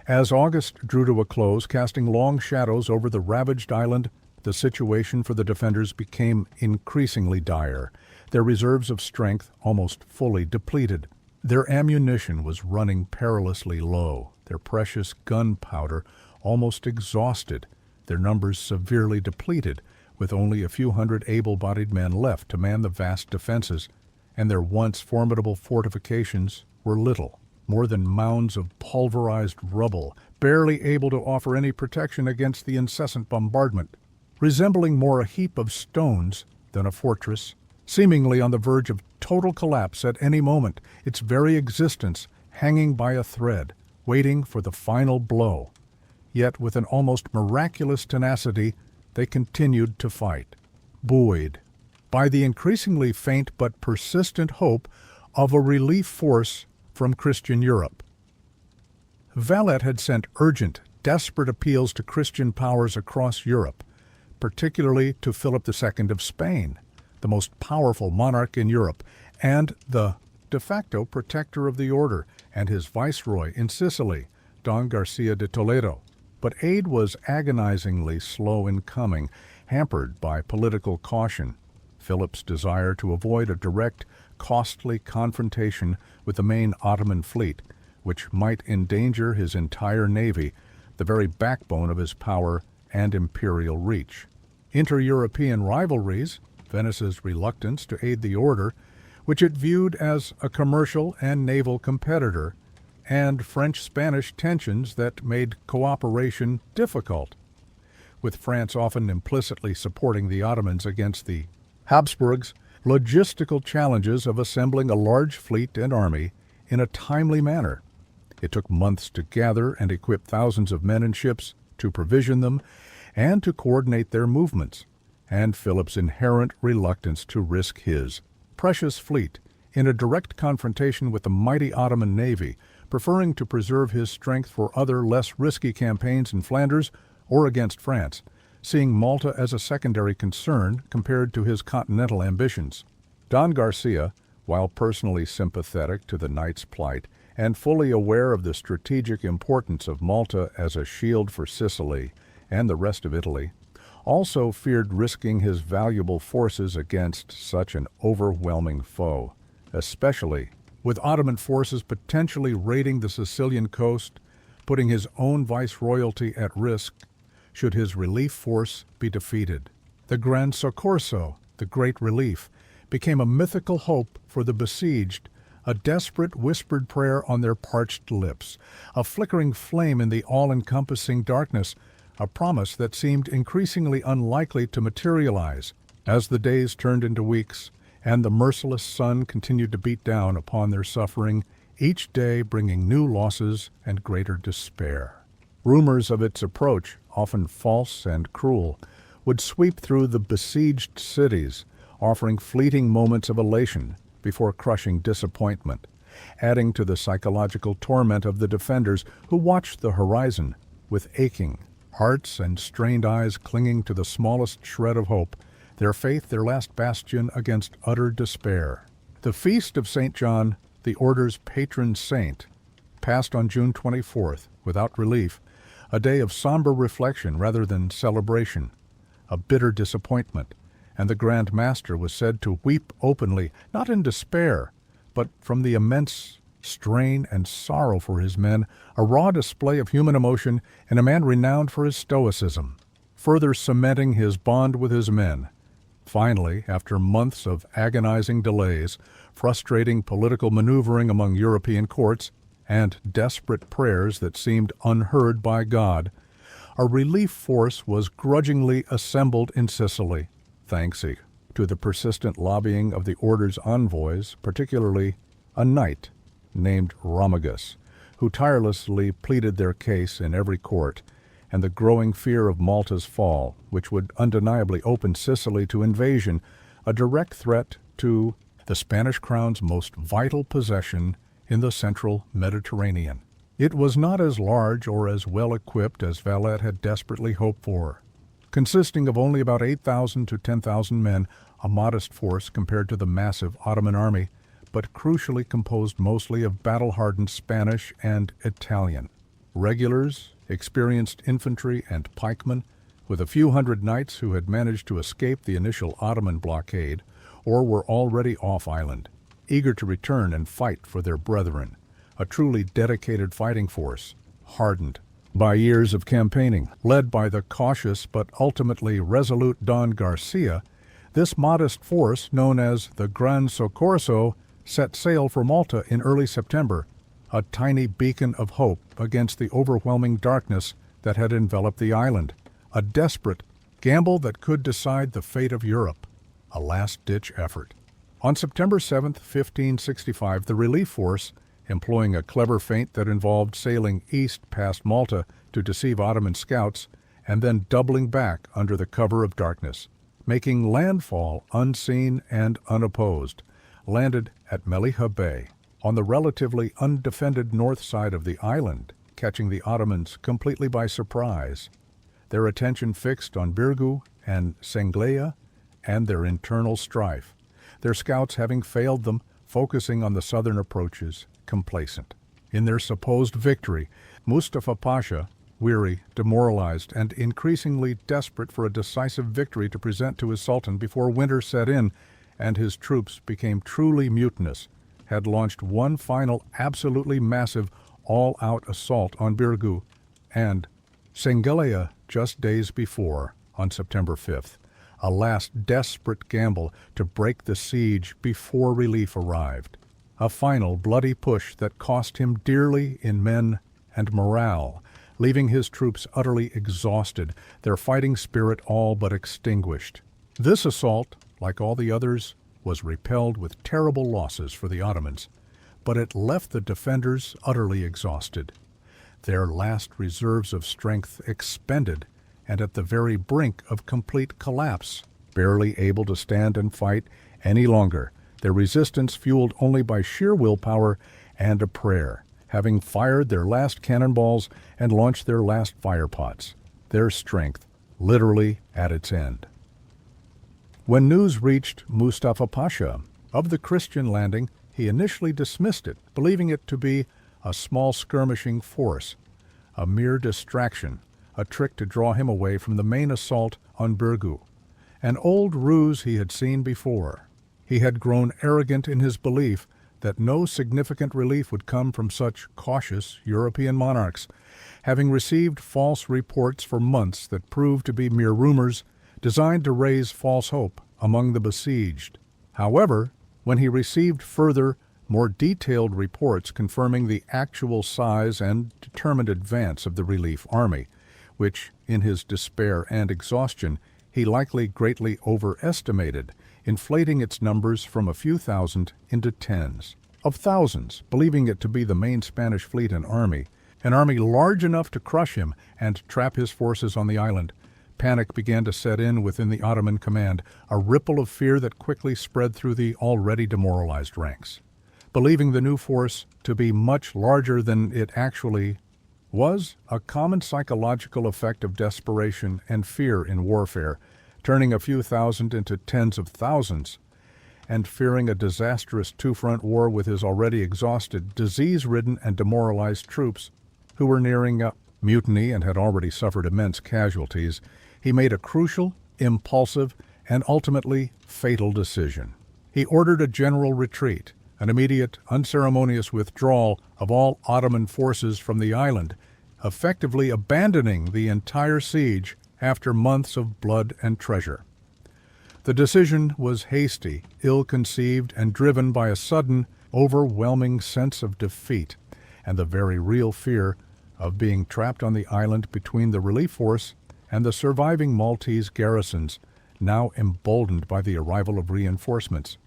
As August drew to a close, casting long shadows over the ravaged island, the situation for the defenders became increasingly dire, their reserves of strength almost fully depleted. Their ammunition was running perilously low, their precious gunpowder almost exhausted, their numbers severely depleted, with only a few hundred able-bodied men left to man the vast defenses, and their once formidable fortifications were little, more than mounds of pulverized rubble, barely able to offer any protection against the incessant bombardment, resembling more a heap of stones than a fortress, seemingly on the verge of total collapse at any moment, its very existence hanging by a thread, waiting for the final blow. Yet with an almost miraculous tenacity, they continued to fight, buoyed by the increasingly faint but persistent hope of a relief force from Christian Europe. Valette had sent urgent, desperate appeals to Christian powers across Europe, particularly to Philip II of Spain, the most powerful monarch in Europe, and the de facto protector of the order, and his viceroy in Sicily, Don Garcia de Toledo. But aid was agonizingly slow in coming, hampered by political caution, Philip's desire to avoid a direct, costly confrontation with the main Ottoman fleet, which might endanger his entire navy, the very backbone of his power and imperial reach. Inter-European rivalries, Venice's reluctance to aid the order, which it viewed as a commercial and naval competitor, and French-Spanish tensions that made cooperation difficult, with France often implicitly supporting the Ottomans against the Habsburgs, logistical challenges of assembling a large fleet and army in a timely manner. It took months to gather and equip thousands of men and ships, to provision them, and to coordinate their movements, and Philip's inherent reluctance to risk his precious fleet in a direct confrontation with the mighty Ottoman navy, preferring to preserve his strength for other less risky campaigns in Flanders or against France, seeing Malta as a secondary concern compared to his continental ambitions. Don Garcia, while personally sympathetic to the knight's plight and fully aware of the strategic importance of Malta as a shield for Sicily and the rest of Italy, also feared risking his valuable forces against such an overwhelming foe, especially with Ottoman forces potentially raiding the Sicilian coast, putting his own viceroyalty at risk should his relief force be defeated. The Gran Soccorso, the Great Relief, became a mythical hope for the besieged, a desperate whispered prayer on their parched lips, a flickering flame in the all-encompassing darkness, a promise that seemed increasingly unlikely to materialize as the days turned into weeks and the merciless sun continued to beat down upon their suffering, each day bringing new losses and greater despair. Rumors of its approach, often false and cruel, would sweep through the besieged cities, offering fleeting moments of elation before crushing disappointment, adding to the psychological torment of the defenders who watched the horizon with aching hearts and strained eyes clinging to the smallest shred of hope, their faith their last bastion against utter despair. The Feast of St. John, the Order's patron saint, passed on June 24th without relief, a day of somber reflection rather than celebration, a bitter disappointment, and the Grand Master was said to weep openly, not in despair, but from the immense strain and sorrow for his men, a raw display of human emotion in a man renowned for his stoicism, further cementing his bond with his men. Finally, after months of agonizing delays, frustrating political maneuvering among European courts, and desperate prayers that seemed unheard by God, a relief force was grudgingly assembled in Sicily, thanks to the persistent lobbying of the Order's envoys, particularly a knight named Romagus, who tirelessly pleaded their case in every court, and the growing fear of Malta's fall, which would undeniably open Sicily to invasion, a direct threat to the Spanish crown's most vital possession in the central Mediterranean. It was not as large or as well equipped as Valette had desperately hoped for. Consisting of only about 8,000 to 10,000 men, a modest force compared to the massive Ottoman army, but crucially composed mostly of battle-hardened Spanish and Italian. Regulars, experienced infantry, and pikemen, with a few hundred knights who had managed to escape the initial Ottoman blockade or were already off-island, eager to return and fight for their brethren. A truly dedicated fighting force, hardened by years of campaigning. Led by the cautious but ultimately resolute Don Garcia, this modest force, known as the Gran Soccorso, set sail for Malta in early September, a tiny beacon of hope against the overwhelming darkness that had enveloped the island, a desperate gamble that could decide the fate of Europe, a last-ditch effort. On September 7, 1565, the relief force, employing a clever feint that involved sailing east past Malta to deceive Ottoman scouts and then doubling back under the cover of darkness, making landfall unseen and unopposed, landed at Melilla Bay, on the relatively undefended north side of the island, catching the Ottomans completely by surprise, their attention fixed on Birgu and Senglea and their internal strife, their scouts having failed them, focusing on the southern approaches, complacent. In their supposed victory, Mustafa Pasha, weary, demoralized, and increasingly desperate for a decisive victory to present to his sultan before winter set in and his troops became truly mutinous, had launched one final absolutely massive all-out assault on Birgu and Senglea just days before, on September 5th, a last desperate gamble to break the siege before relief arrived. A final bloody push that cost him dearly in men and morale, leaving his troops utterly exhausted, their fighting spirit all but extinguished. This assault, like all the others, was repelled with terrible losses for the Ottomans, but it left the defenders utterly exhausted, their last reserves of strength expended and at the very brink of complete collapse, barely able to stand and fight any longer, their resistance fueled only by sheer willpower and a prayer, having fired their last cannonballs and launched their last firepots, their strength literally at its end. When news reached Mustafa Pasha of the Christian landing, he initially dismissed it, believing it to be a small skirmishing force, a mere distraction, a trick to draw him away from the main assault on Birgu, an old ruse he had seen before. He had grown arrogant in his belief that no significant relief would come from such cautious European monarchs, having received false reports for months that proved to be mere rumors designed to raise false hope among the besieged. However, when he received further, more detailed reports confirming the actual size and determined advance of the relief army, which, in his despair and exhaustion, he likely greatly overestimated, inflating its numbers from a few thousand into tens of thousands, believing it to be the main Spanish fleet and army, an army large enough to crush him and trap his forces on the island. Panic began to set in within the Ottoman command, a ripple of fear that quickly spread through the already demoralized ranks. Believing the new force to be much larger than it actually was, a common psychological effect of desperation and fear in warfare, turning a few thousand into tens of thousands, and fearing a disastrous two-front war with his already exhausted, disease-ridden, and demoralized troops, who were nearing a mutiny and had already suffered immense casualties, he made a crucial, impulsive, and ultimately fatal decision. He ordered a general retreat, an immediate, unceremonious withdrawal of all Ottoman forces from the island, effectively abandoning the entire siege after months of blood and treasure. The decision was hasty, ill-conceived, and driven by a sudden, overwhelming sense of defeat and the very real fear of being trapped on the island between the relief force and the surviving Maltese garrisons, now emboldened by the arrival of reinforcements.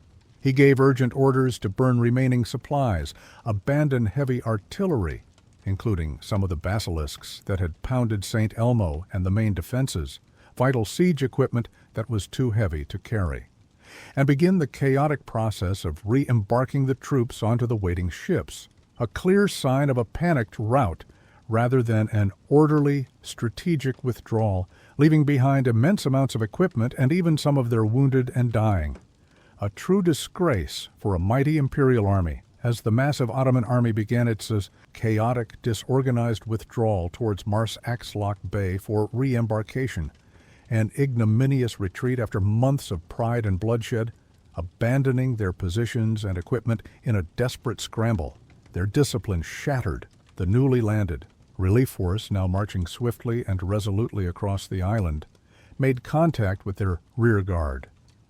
He gave urgent orders to burn remaining supplies, abandon heavy artillery, including some of the basilisks that had pounded St. Elmo and the main defenses, vital siege equipment that was too heavy to carry, and begin the chaotic process of re-embarking the troops onto the waiting ships, a clear sign of a panicked rout rather than an orderly, strategic withdrawal, leaving behind immense amounts of equipment and even some of their wounded and dying. A true disgrace for a mighty imperial army, as the massive Ottoman army began its chaotic, disorganized withdrawal towards Mars-Axlock Bay for re-embarkation, an ignominious retreat after months of pride and bloodshed, abandoning their positions and equipment in a desperate scramble, their discipline shattered. The newly landed relief force, now marching swiftly and resolutely across the island, made contact with their rear guard.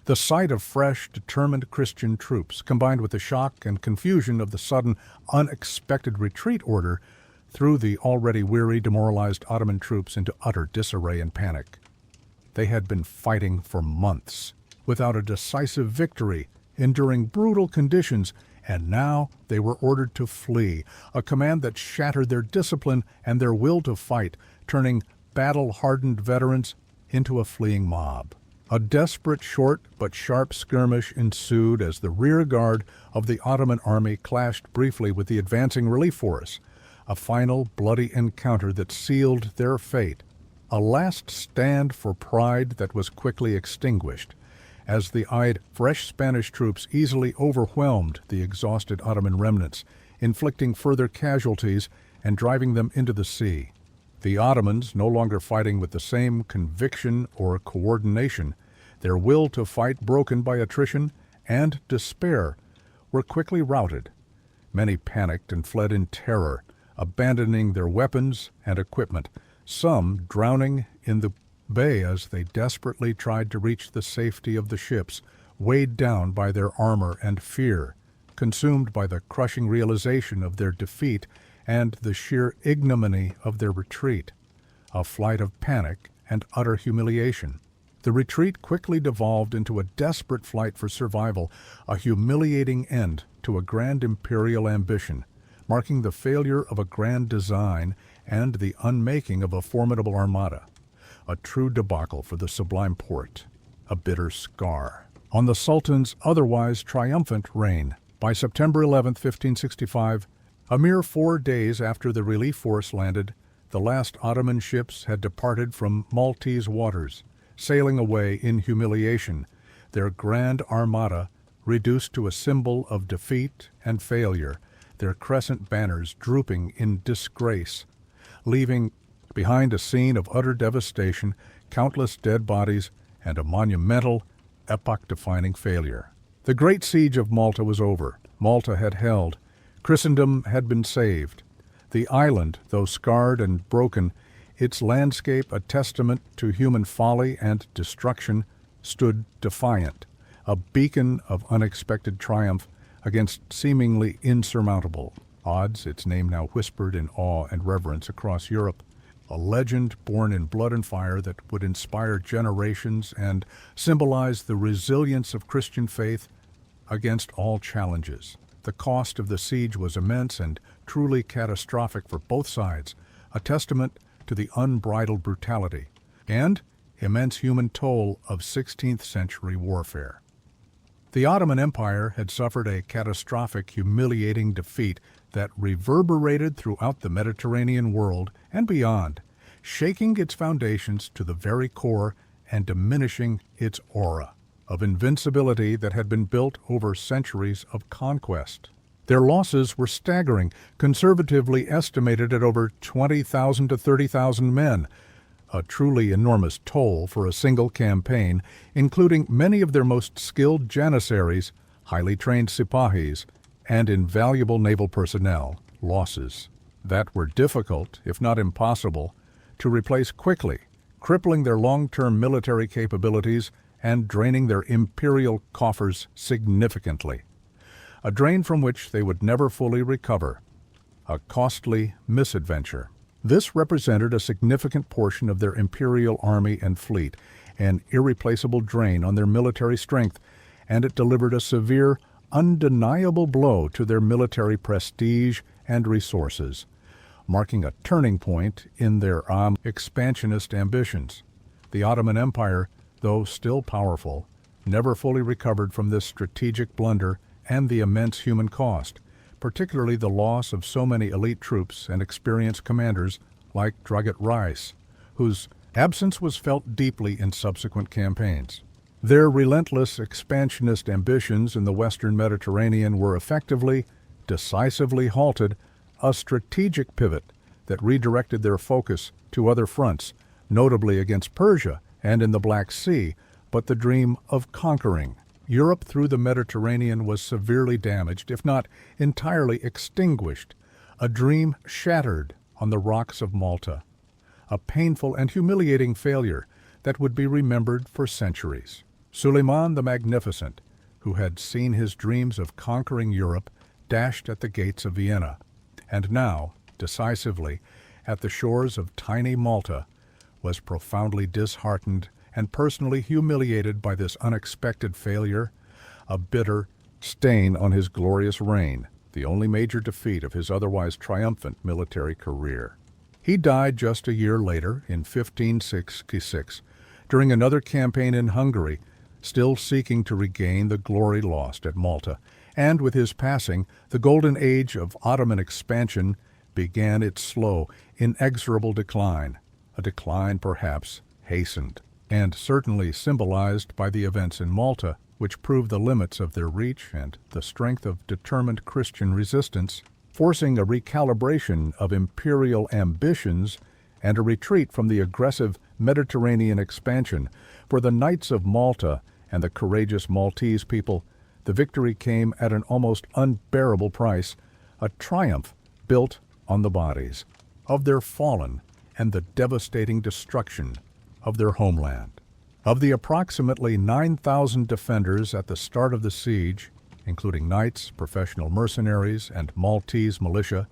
The sight of fresh, determined Christian troops, combined with the shock and confusion of the sudden, unexpected retreat order, threw the already weary, demoralized Ottoman troops into utter disarray and panic. They had been fighting for months, without a decisive victory, enduring brutal conditions, and now they were ordered to flee, a command that shattered their discipline and their will to fight, turning battle-hardened veterans into a fleeing mob. A desperate, short but sharp skirmish ensued as the rear guard of the Ottoman army clashed briefly with the advancing relief force, a final bloody encounter that sealed their fate, a last stand for pride that was quickly extinguished, as the eyed fresh Spanish troops easily overwhelmed the exhausted Ottoman remnants, inflicting further casualties and driving them into the sea. The Ottomans, no longer fighting with the same conviction or coordination, their will to fight broken by attrition and despair, were quickly routed. Many panicked and fled in terror, abandoning their weapons and equipment, some drowning in the bay as they desperately tried to reach the safety of the ships, weighed down by their armor and fear, consumed by the crushing realization of their defeat and the sheer ignominy of their retreat, a flight of panic and utter humiliation. The retreat quickly devolved into a desperate flight for survival, a humiliating end to a grand imperial ambition, marking the failure of a grand design and the unmaking of a formidable armada. A true debacle for the Sublime Porte, a bitter scar on the Sultan's otherwise triumphant reign. By September 11, 1565, a mere 4 days after the relief force landed, the last Ottoman ships had departed from Maltese waters, sailing away in humiliation, their grand armada reduced to a symbol of defeat and failure, their crescent banners drooping in disgrace, leaving behind a scene of utter devastation, countless dead bodies, and a monumental, epoch-defining failure. The Great Siege of Malta was over. Malta had held. Christendom had been saved. The island, though scarred and broken, its landscape a testament to human folly and destruction, stood defiant, a beacon of unexpected triumph against seemingly insurmountable odds, its name now whispered in awe and reverence across Europe, a legend born in blood and fire that would inspire generations and symbolize the resilience of Christian faith against all challenges. The cost of the siege was immense and truly catastrophic for both sides, a testament to the unbridled brutality and immense human toll of 16th century warfare. The Ottoman Empire had suffered a catastrophic, humiliating defeat that reverberated throughout the Mediterranean world and beyond, shaking its foundations to the very core and diminishing its aura of invincibility that had been built over centuries of conquest. Their losses were staggering, conservatively estimated at over 20,000 to 30,000 men, a truly enormous toll for a single campaign, including many of their most skilled janissaries, highly trained sipahis, and invaluable naval personnel, losses that were difficult, if not impossible, to replace quickly, crippling their long-term military capabilities and draining their imperial coffers significantly, a drain from which they would never fully recover, a costly misadventure. This represented a significant portion of their imperial army and fleet, an irreplaceable drain on their military strength, and it delivered a severe, undeniable blow to their military prestige and resources, marking a turning point in their expansionist ambitions. The Ottoman Empire, though still powerful, never fully recovered from this strategic blunder and the immense human cost, particularly the loss of so many elite troops and experienced commanders like Dragut Reis, whose absence was felt deeply in subsequent campaigns. Their relentless expansionist ambitions in the Western Mediterranean were effectively, decisively halted, a strategic pivot that redirected their focus to other fronts, notably against Persia and in the Black Sea, but the dream of conquering Europe through the Mediterranean was severely damaged, if not entirely extinguished, a dream shattered on the rocks of Malta, a painful and humiliating failure that would be remembered for centuries. Suleiman the Magnificent, who had seen his dreams of conquering Europe dashed at the gates of Vienna, and now, decisively, at the shores of tiny Malta, was profoundly disheartened and personally humiliated by this unexpected failure, a bitter stain on his glorious reign, the only major defeat of his otherwise triumphant military career. He died just a year later, in 1566, during another campaign in Hungary, still seeking to regain the glory lost at Malta, and with his passing, the golden age of Ottoman expansion began its slow, inexorable decline, a decline perhaps hastened, and certainly symbolized by the events in Malta, which proved the limits of their reach and the strength of determined Christian resistance, forcing a recalibration of imperial ambitions and a retreat from the aggressive Mediterranean expansion. For the Knights of Malta and the courageous Maltese people, the victory came at an almost unbearable price, a triumph built on the bodies of their fallen and the devastating destruction of their homeland. Of the approximately 9,000 defenders at the start of the siege, including knights, professional mercenaries, and Maltese militia,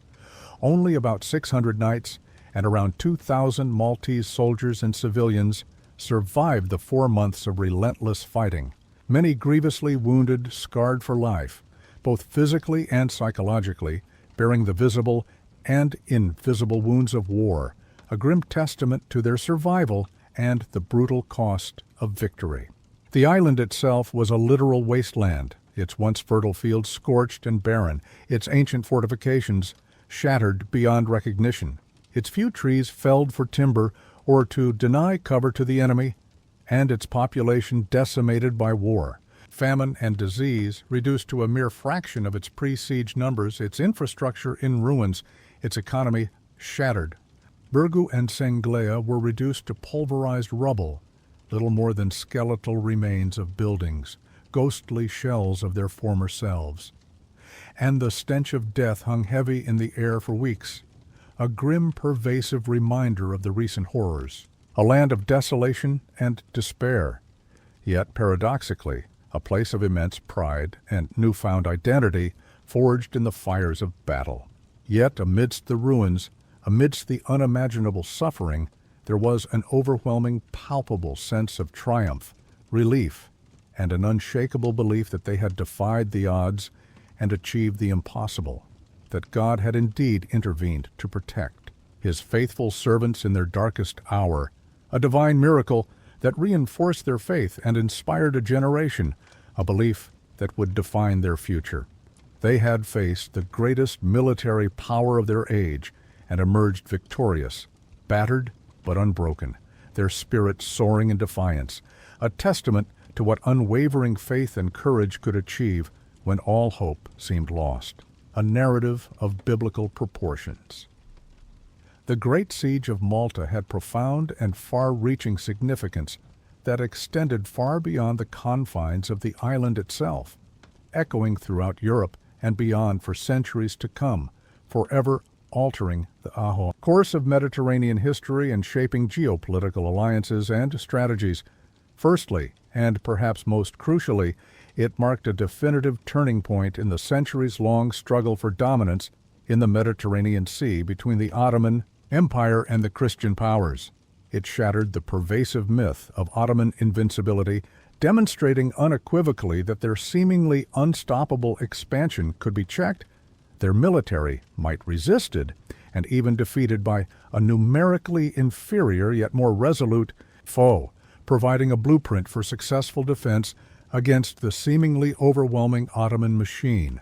only about 600 knights and around 2,000 Maltese soldiers and civilians survived the 4 months of relentless fighting, many grievously wounded, scarred for life, both physically and psychologically, bearing the visible and invisible wounds of war, a grim testament to their survival and the brutal cost of victory. The island itself was a literal wasteland, its once fertile fields scorched and barren, its ancient fortifications shattered beyond recognition, its few trees felled for timber or to deny cover to the enemy, and its population decimated by war. Famine and disease reduced to a mere fraction of its pre-siege numbers, its infrastructure in ruins, its economy shattered. Birgu and Senglea were reduced to pulverized rubble, little more than skeletal remains of buildings, ghostly shells of their former selves. And the stench of death hung heavy in the air for weeks, a grim, pervasive reminder of the recent horrors, a land of desolation and despair, yet paradoxically, a place of immense pride and newfound identity forged in the fires of battle. Yet amidst the ruins, amidst the unimaginable suffering, there was an overwhelming, palpable sense of triumph, relief, and an unshakable belief that they had defied the odds and achieved the impossible, that God had indeed intervened to protect His faithful servants in their darkest hour, a divine miracle that reinforced their faith and inspired a generation, a belief that would define their future. They had faced the greatest military power of their age and emerged victorious, battered but unbroken, their spirit soaring in defiance, a testament to what unwavering faith and courage could achieve when all hope seemed lost, a narrative of biblical proportions. The Great Siege of Malta had profound and far-reaching significance that extended far beyond the confines of the island itself, echoing throughout Europe and beyond for centuries to come, forever altering the course of Mediterranean history and shaping geopolitical alliances and strategies. Firstly, and perhaps most crucially, it marked a definitive turning point in the centuries-long struggle for dominance in the Mediterranean Sea between the Ottoman Empire and the Christian powers. It shattered the pervasive myth of Ottoman invincibility, demonstrating unequivocally that their seemingly unstoppable expansion could be checked, their military might resisted, and even defeated by a numerically inferior yet more resolute foe, providing a blueprint for successful defense against the seemingly overwhelming Ottoman machine,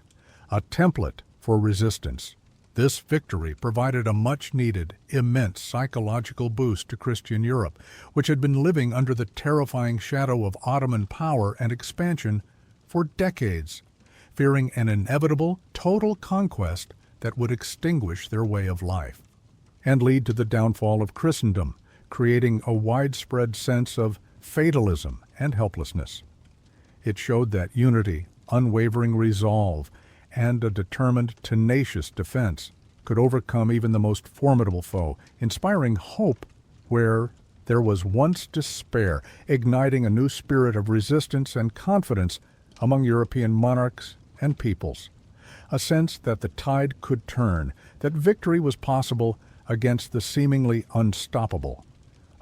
a template for resistance. This victory provided a much-needed, immense psychological boost to Christian Europe, which had been living under the terrifying shadow of Ottoman power and expansion for decades, fearing an inevitable, total conquest that would extinguish their way of life and lead to the downfall of Christendom, creating a widespread sense of fatalism and helplessness. It showed that unity, unwavering resolve, and a determined, tenacious defense could overcome even the most formidable foe, inspiring hope where there was once despair, igniting a new spirit of resistance and confidence among European monarchs and peoples. A sense that the tide could turn, that victory was possible against the seemingly unstoppable.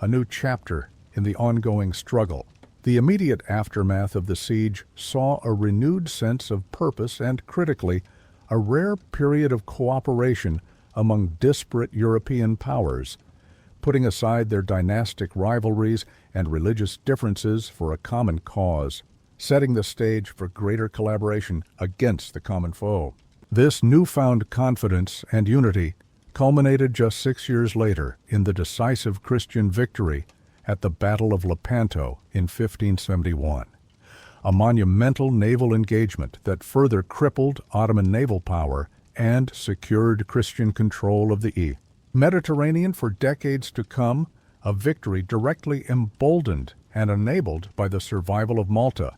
A new chapter in the ongoing struggle. The immediate aftermath of the siege saw a renewed sense of purpose and, critically, a rare period of cooperation among disparate European powers, putting aside their dynastic rivalries and religious differences for a common cause, setting the stage for greater collaboration against the common foe. This newfound confidence and unity culminated just 6 years later in the decisive Christian victory at the Battle of Lepanto in 1571, a monumental naval engagement that further crippled Ottoman naval power and secured Christian control of the Mediterranean for decades to come, a victory directly emboldened and enabled by the survival of Malta,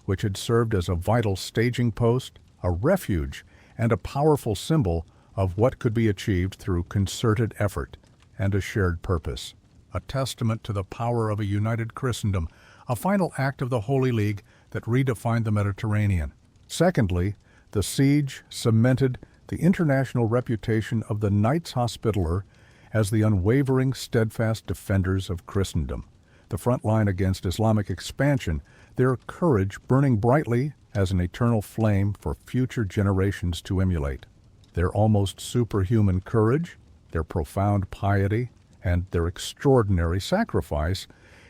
which had served as a vital staging post, a refuge, and a powerful symbol of what could be achieved through concerted effort and a shared purpose. A testament to the power of a united Christendom, a final act of the Holy League that redefined the Mediterranean. Secondly, the siege cemented the international reputation of the Knights Hospitaller as the unwavering, steadfast defenders of Christendom. The front line against Islamic expansion, their courage burning brightly as an eternal flame for future generations to emulate. Their almost superhuman courage, their profound piety, and their extraordinary sacrifice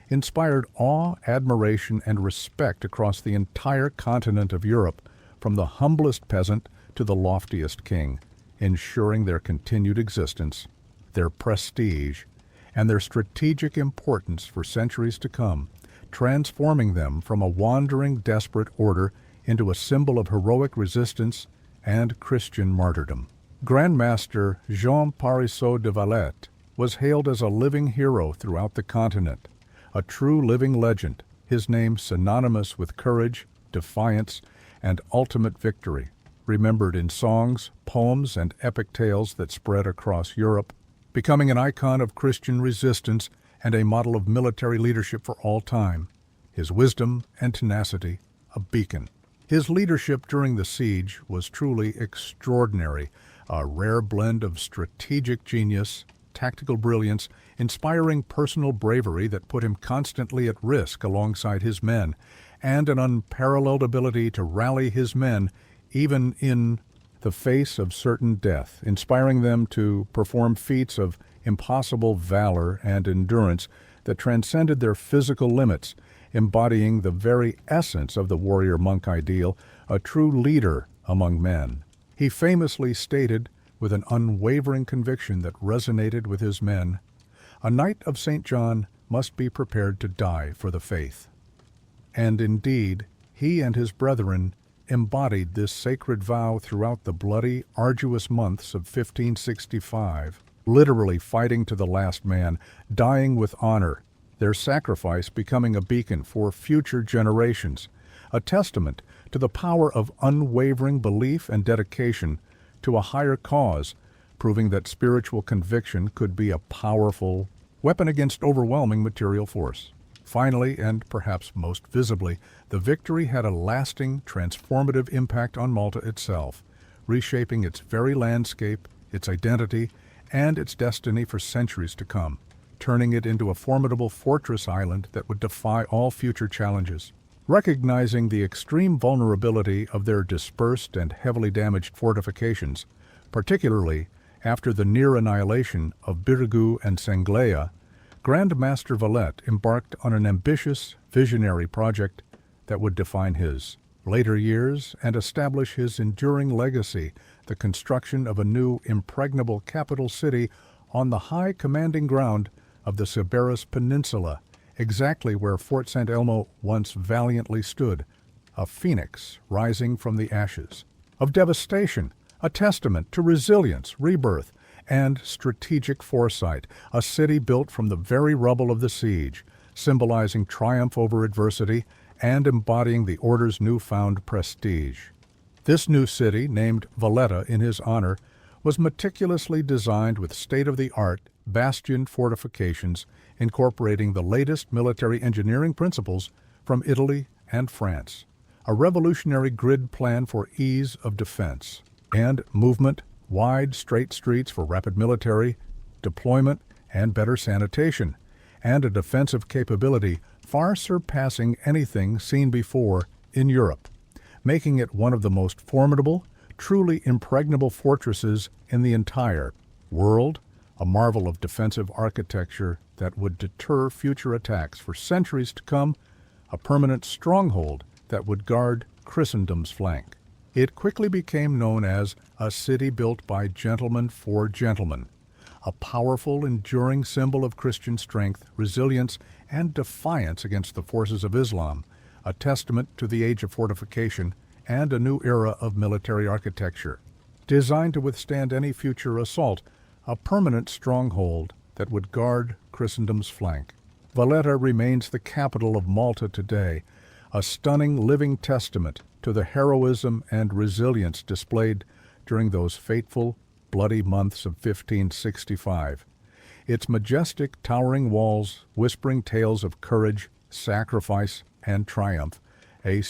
inspired awe, admiration, and respect across the entire continent of Europe, from the humblest peasant to the loftiest king, ensuring their continued existence, their prestige, and their strategic importance for centuries to come, transforming them from a wandering, desperate order into a symbol of heroic resistance and Christian martyrdom. Grand Master Jean Parisot de Valette was hailed as a living hero throughout the continent, a true living legend, his name synonymous with courage, defiance, and ultimate victory, remembered in songs, poems, and epic tales that spread across Europe, becoming an icon of Christian resistance and a model of military leadership for all time. His wisdom and tenacity, a beacon. His leadership during the siege was truly extraordinary, a rare blend of strategic genius, tactical brilliance, inspiring personal bravery that put him constantly at risk alongside his men, and an unparalleled ability to rally his men even in the face of certain death, inspiring them to perform feats of impossible valor and endurance that transcended their physical limits, embodying the very essence of the warrior-monk ideal, a true leader among men. He famously stated, with an unwavering conviction that resonated with his men, "A knight of St. John must be prepared to die for the faith." And indeed, he and his brethren embodied this sacred vow throughout the bloody, arduous months of 1565, literally fighting to the last man, dying with honor, their sacrifice becoming a beacon for future generations, a testament to the power of unwavering belief and dedication to a higher cause, proving that spiritual conviction could be a powerful weapon against overwhelming material force. Finally, and perhaps most visibly, the victory had a lasting, transformative impact on Malta itself, reshaping its very landscape, its identity, and its destiny for centuries to come, turning it into a formidable fortress island that would defy all future challenges. Recognizing the extreme vulnerability of their dispersed and heavily damaged fortifications, particularly after the near annihilation of Birgu and Senglea, Grand Master Valette embarked on an ambitious, visionary project that would define his later years and establish his enduring legacy, the construction of a new impregnable capital city on the high commanding ground of the Sybaris Peninsula, exactly where Fort St. Elmo once valiantly stood, a phoenix rising from the ashes. Of devastation, a testament to resilience, rebirth, and strategic foresight, a city built from the very rubble of the siege, symbolizing triumph over adversity and embodying the Order's newfound prestige. This new city, named Valletta in his honor, was meticulously designed with state-of-the-art bastion fortifications incorporating the latest military engineering principles from Italy and France, a revolutionary grid plan for ease of defense and movement, wide, straight streets for rapid military deployment and better sanitation, and a defensive capability far surpassing anything seen before in Europe, making it one of the most formidable, truly impregnable fortresses in the entire world, a marvel of defensive architecture that would deter future attacks for centuries to come, a permanent stronghold that would guard Christendom's flank. It quickly became known as a city built by gentlemen for gentlemen, a powerful, enduring symbol of Christian strength, resilience, and defiance against the forces of Islam, a testament to the age of fortification and a new era of military architecture. Designed to withstand any future assault, a permanent stronghold that would guard Christendom's flank. Valletta remains the capital of Malta today, a stunning living testament to the heroism and resilience displayed during those fateful, bloody months of 1565. Its majestic, towering walls, whispering tales of courage, sacrifice, and triumph, a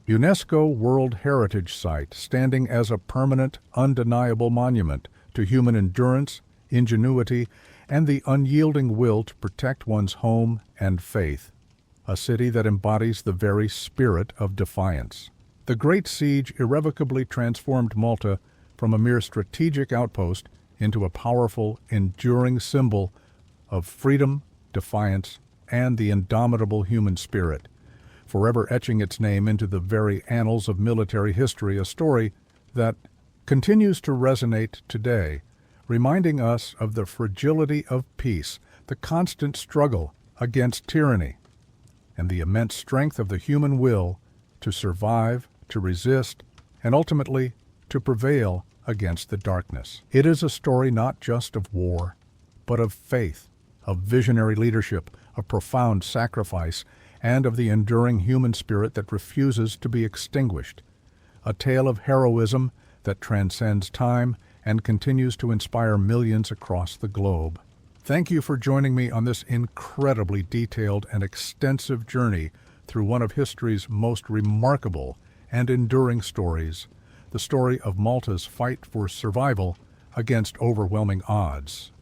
UNESCO World Heritage Site standing as a permanent, undeniable monument to human endurance, ingenuity, and the unyielding will to protect one's home and faith, a city that embodies the very spirit of defiance. The Great Siege irrevocably transformed Malta from a mere strategic outpost into a powerful, enduring symbol of freedom, defiance, and the indomitable human spirit, forever etching its name into the very annals of military history, a story that continues to resonate today, reminding us of the fragility of peace, the constant struggle against tyranny, and the immense strength of the human will to survive, to resist, and ultimately to prevail against the darkness. It is a story not just of war, but of faith, of visionary leadership, of profound sacrifice, and of the enduring human spirit that refuses to be extinguished. A tale of heroism that transcends time and continues to inspire millions across the globe. Thank you for joining me on this incredibly detailed and extensive journey through one of history's most remarkable and enduring stories, the story of Malta's fight for survival against overwhelming odds.